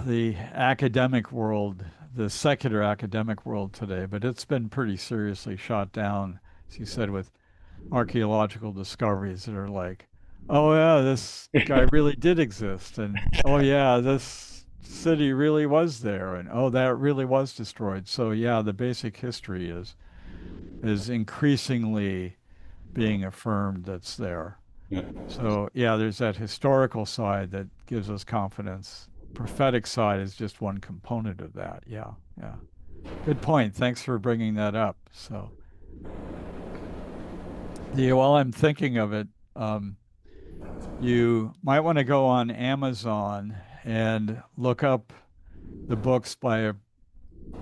the academic world, the secular academic world today, but it's been pretty seriously shot down, as you said, with archaeological discoveries that are like, oh yeah, this guy really did exist, and oh yeah, this city really was there, and oh, that really was destroyed. So yeah, the basic history is increasingly being affirmed that's there. Yeah. So yeah, there's that historical side that gives us confidence. Prophetic side is just one component of that. Yeah. Good point. Thanks for bringing that up. So while I'm thinking of it, you might want to go on Amazon and look up the books by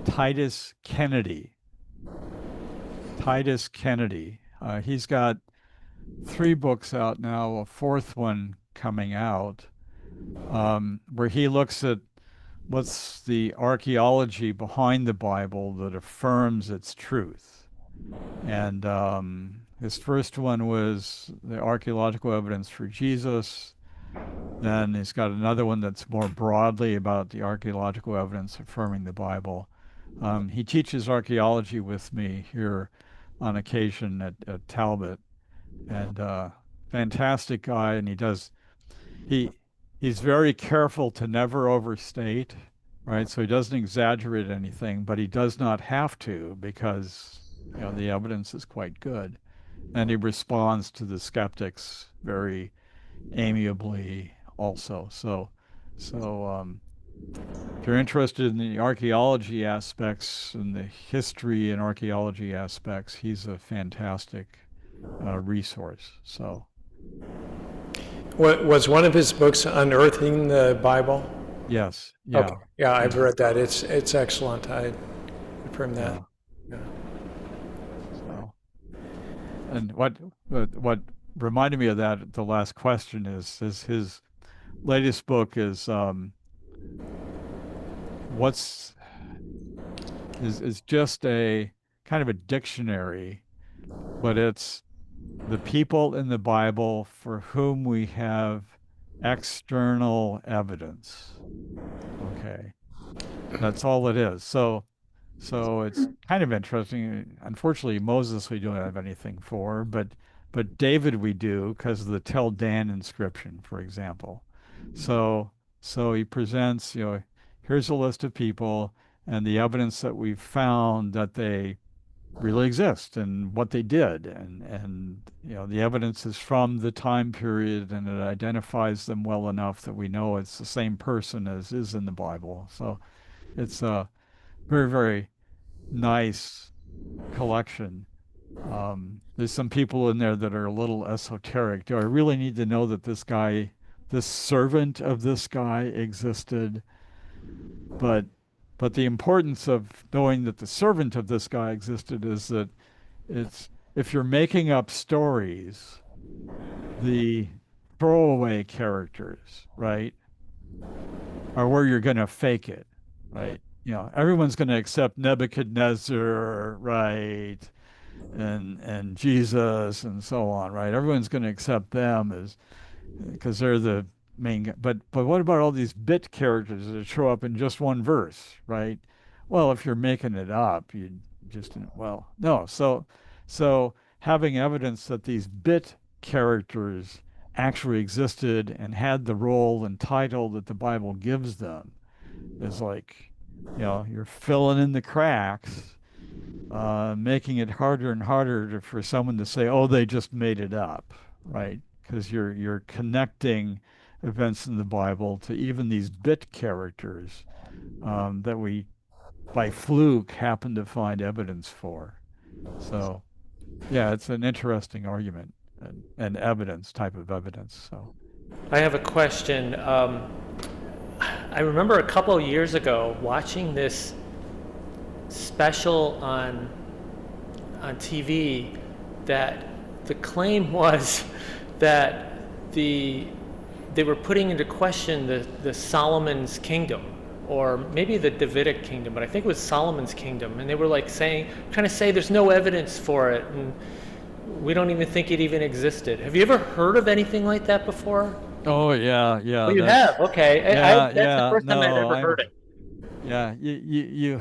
Titus Kennedy. Titus Kennedy. He's got 3 books out now, a 4th one coming out, where he looks at what's the archaeology behind the Bible that affirms its truth. And his first one was the archaeological evidence for Jesus. Then he's got another one that's more broadly about the archaeological evidence affirming the Bible. He teaches archaeology with me here on occasion at Talbot, and fantastic guy. And he's very careful to never overstate, right? So he doesn't exaggerate anything, but he does not have to because the evidence is quite good, and he responds to the skeptics very amiably also. So if you're interested in the archaeology aspects and the history and archaeology aspects, he's a fantastic resource. So What was one of his books Unearthing the Bible? yes, yeah. Okay. Yeah, I've read that. It's excellent. I confirm that. Yeah. So, and what reminded me of that, the last question is his latest book is just a kind of a dictionary, but it's the people in the Bible for whom we have external evidence. Okay. That's all it is. So it's kind of interesting. Unfortunately, Moses we don't have anything for, but David we do because of the Tel Dan inscription, for example. So he presents, here's a list of people and the evidence that we've found that they really exist and what they did, and the evidence is from the time period and it identifies them well enough that we know it's the same person as is in the Bible. So it's a very, very nice collection. There's some people in there that are a little esoteric. Do I really need to know that this servant of this guy existed? But the importance of knowing that the servant of this guy existed is that it's if you're making up stories, the throwaway characters, right, are where you're going to fake it, right? Everyone's going to accept Nebuchadnezzar, right, and Jesus and so on, right? Everyone's going to accept them as because they're the main. But what about all these bit characters that show up in just one verse, right? Well, if you're making it up, you just no. So having evidence that these bit characters actually existed and had the role and title that the Bible gives them is like, you're filling in the cracks, making it harder and harder for someone to say, "Oh, they just made it up," right? Because you're connecting events in the Bible to even these bit characters that we, by fluke, happen to find evidence for. So, yeah, it's an interesting argument and evidence, type of evidence. So, I have a question. I remember a couple of years ago watching this special on TV that the claim was that they were putting into question the Solomon's kingdom, or maybe the Davidic kingdom, but I think it was Solomon's kingdom, and they were like trying to say there's no evidence for it, and we don't even think it even existed. Have you ever heard of anything like that before? oh yeah, yeah. Oh, you have? Okay. That's the first time I've ever heard it. Yeah, you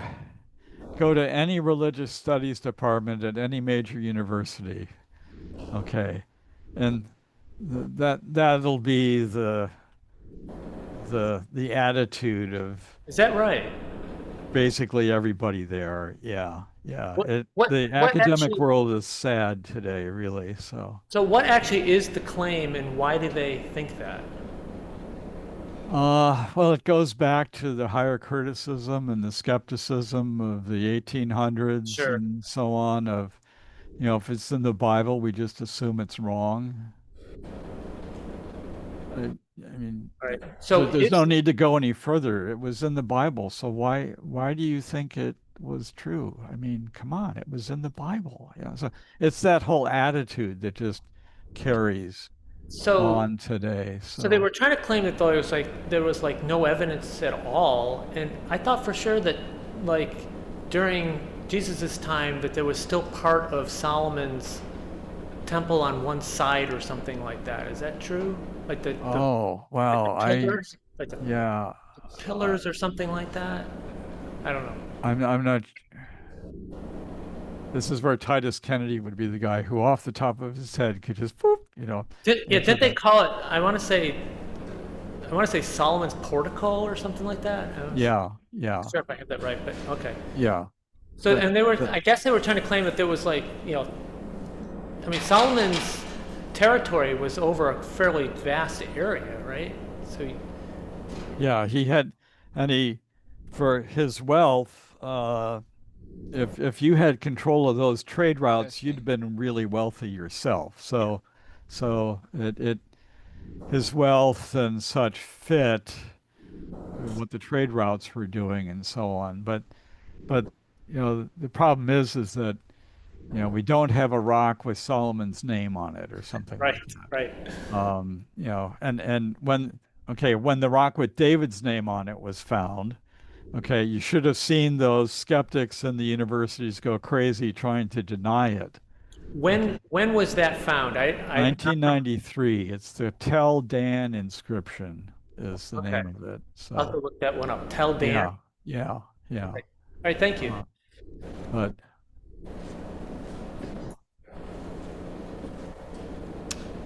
go to any religious studies department at any major university, okay, and that'll be the attitude of Is that right? basically everybody there. Yeah, yeah. The What academic actually, world is sad today, really. so what actually is the claim, and why do they think that? Well, it goes back to the higher criticism and the skepticism of the 1800s Sure. and so on. If it's in the Bible, we just assume it's wrong. I mean, Right. So there's no need to go any further. It was in the Bible, so why do you think it was true? I mean, come on, it was in the Bible. Yeah, so it's that whole attitude that just carries on today. So they were trying to claim that there was no evidence at all, and I thought for sure that like during Jesus's time that there was still part of Solomon's temple on one side or something like that. Is that true? Like the oh wow, pillars, yeah, pillars or something like that. I don't know. I'm not. This is where Titus Kennedy would be the guy who, off the top of his head, could just boop, Did they call it? I want to say Solomon's portico or something like that. Yeah. I'm not sure if I have that right, but okay. Yeah. So, and I guess they were trying to claim that there was Solomon's territory was over a fairly vast area, right? So. Yeah, for his wealth, if you had control of those trade routes, you'd been really wealthy yourself. So his wealth and such fit what the trade routes were doing and so on. But the problem is that we don't have a rock with Solomon's name on it or something like that. Right. And when the rock with David's name on it was found, okay, you should have seen those skeptics in the universities go crazy trying to deny it. When was that found? 1993. It's the Tel Dan inscription is the name of it. So I'll have to look that one up. Tel Dan. Yeah. Okay. All right, thank you. But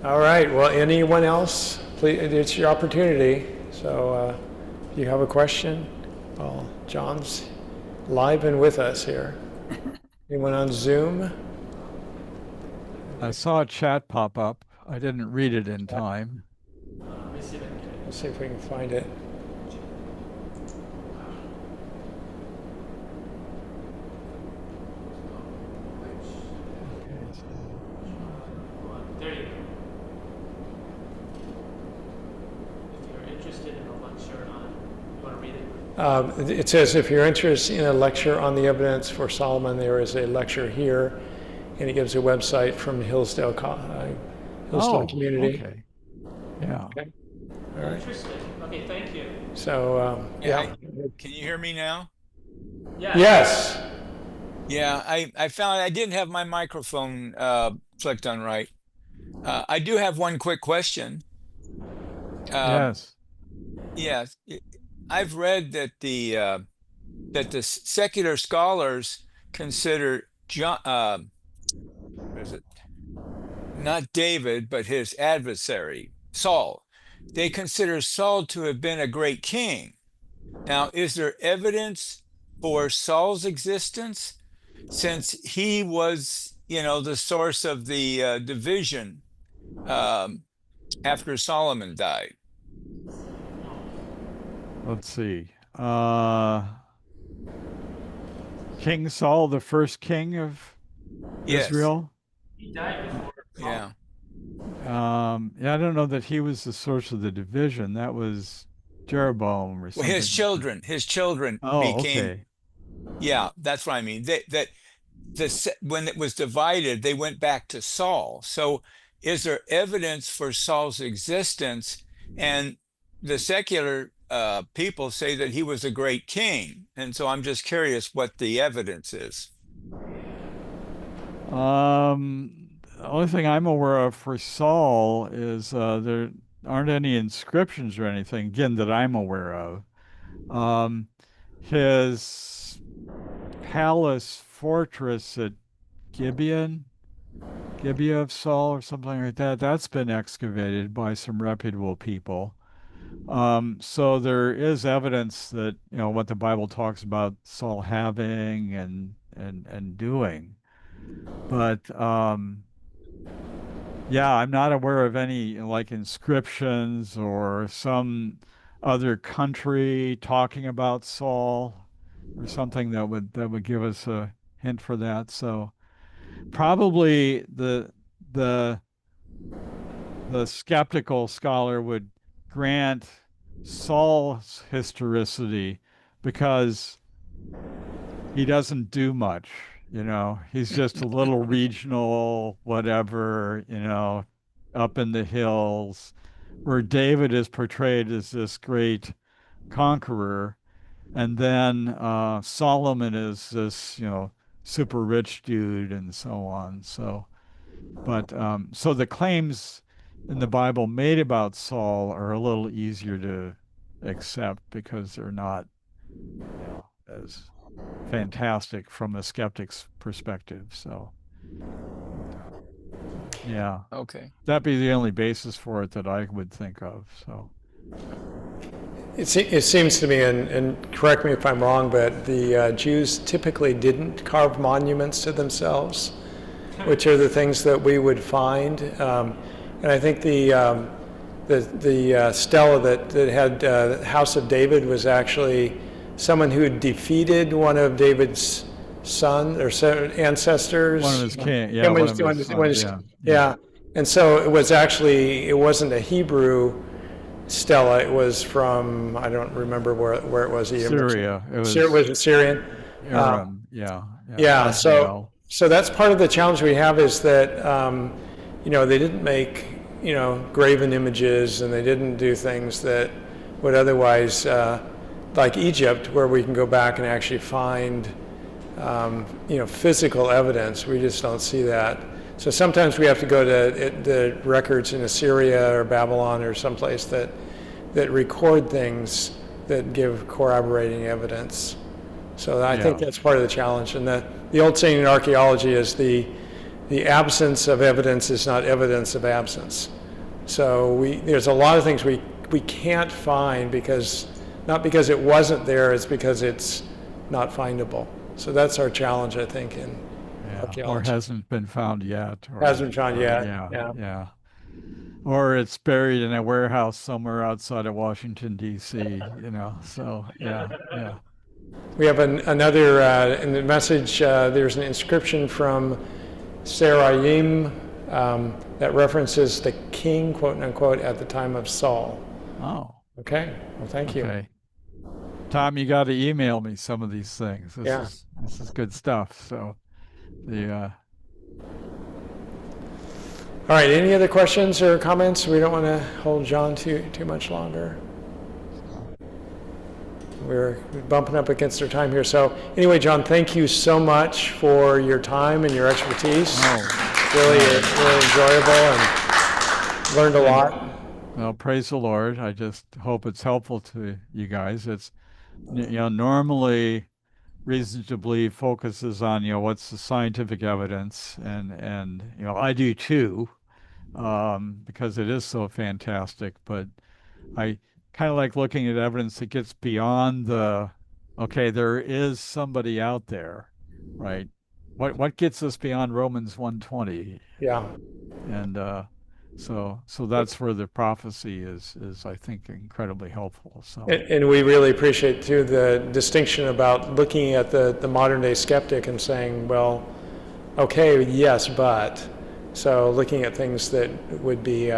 All right. Well, anyone else? Please, it's your opportunity. So, if you have a question, well, John's live and with us here. Anyone on Zoom? I saw a chat pop up. I didn't read it in time. Let's see if we can find it. It says, if you're interested in a lecture on the evidence for Solomon, there is a lecture here, and it gives a website from Hillsdale Community. Okay. Yeah. Okay. All right. Interesting. Okay, thank you. So, yeah. Can you hear me now? Yeah. Yes. Yeah, I found I didn't have my microphone clicked on right. I do have one quick question. Yes. Yes, I've read that the secular scholars consider John, what is it? Not David, but his adversary, Saul. They consider Saul to have been a great king. Now, is there evidence for Saul's existence, since he was, the source of the division after Solomon died? Let's see. King Saul, the first king of Yes. Israel. He died before. Yeah. Yeah, I don't know that he was the source of the division. That was Jeroboam or Well, something. his children Oh, became. okay. Yeah, that's what I mean. When it was divided, they went back to Saul. So, is there evidence for Saul's existence? And the secular people say that he was a great king, and so I'm just curious what the evidence is. The only thing I'm aware of for Saul is there aren't any inscriptions or anything, again, that I'm aware of. His palace fortress at Gibeah of Saul or something like that, that's been excavated by some reputable people. So there is evidence that, what the Bible talks about Saul having and doing. But yeah, I'm not aware of any like inscriptions or some other country talking about Saul or something that would give us a hint for that. So probably the skeptical scholar would grant Saul's historicity because he doesn't do much. He's just a little regional, whatever, up in the hills, where David is portrayed as this great conqueror. And then Solomon is this, super rich dude and so on. So, but so the claims in the Bible made about Saul are a little easier to accept because they're not, as fantastic from a skeptic's perspective. So, yeah, Okay. that'd be the only basis for it that I would think of. So, It seems to me, and correct me if I'm wrong, but the Jews typically didn't carve monuments to themselves, which are the things that we would find. And I think the stela that had the House of David was actually someone who defeated one of David's sons or ancestors. one of his king, yeah, one of his sons, yeah. And so it wasn't a Hebrew stela. It was from, I don't remember where it was either. Syria. It was Syrian. Aram, yeah. Yeah. Israel. So that's part of the challenge we have is that they didn't make graven images, and they didn't do things that would otherwise, like Egypt, where we can go back and actually find physical evidence. We just don't see that. So sometimes we have to go to the records in Assyria or Babylon or someplace that record things that give corroborating evidence. So I think that's part of the challenge. And the old saying in archaeology is the absence of evidence is not evidence of absence. So there's a lot of things we can't find not because it wasn't there, it's because it's not findable. So that's our challenge, I think, in archaeology. Or hasn't been found yet. Hasn't been found yet. Yeah. Or it's buried in a warehouse somewhere outside of Washington, D.C., so yeah. We have another, in the message, there's an inscription from Seraim that references the king, quote unquote, at the time of Saul. Oh. Okay, well, thank you. Okay. Tom, you got to email me some of these things. Yeah. This is good stuff. So the All right, any other questions or comments? We don't want to hold John too much longer. We're bumping up against our time here. So anyway, John, thank you so much for your time and your expertise. Really enjoyable and learned a lot. Well, praise the Lord. I just hope it's helpful to you guys. It's, normally reason to believe focuses on, what's the scientific evidence, and I do too, because it is so fantastic. But I kind of like looking at evidence that gets beyond okay, there is somebody out there, right? What gets us beyond Romans 1:20? Yeah. And so that's where the prophecy is I think incredibly helpful. So And we really appreciate too the distinction about looking at the modern day skeptic and saying, well, okay, yes, but. So looking at things that would be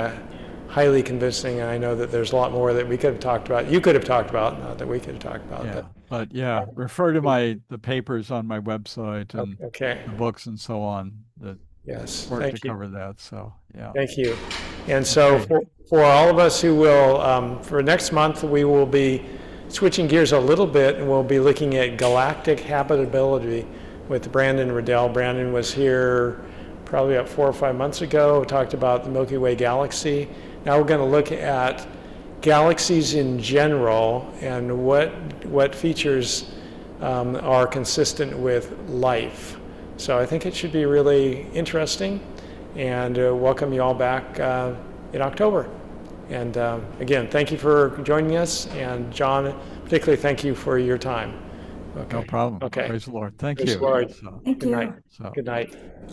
highly convincing, and I know that there's a lot more that we could have talked about. You could have talked about, not that we could have talked about. yeah, but yeah, refer to the papers on my website and Okay. the books and so on that Yes. work to Thank you. cover that. So yeah. Thank you. And so for all of us who will, for next month, we will be switching gears a little bit, and we'll be looking at galactic habitability with Brandon Riddell. Brandon was here probably about 4 or 5 months ago. We talked about the Milky Way galaxy. Now we're going to look at galaxies in general and what features are consistent with life. So I think it should be really interesting, and welcome you all back in October. And again, thank you for joining us, and John, particularly thank you for your time. Okay. No problem. Okay. Praise the Lord. Thank Praise you. the Lord. So, Thank Good you. night. so. Good night.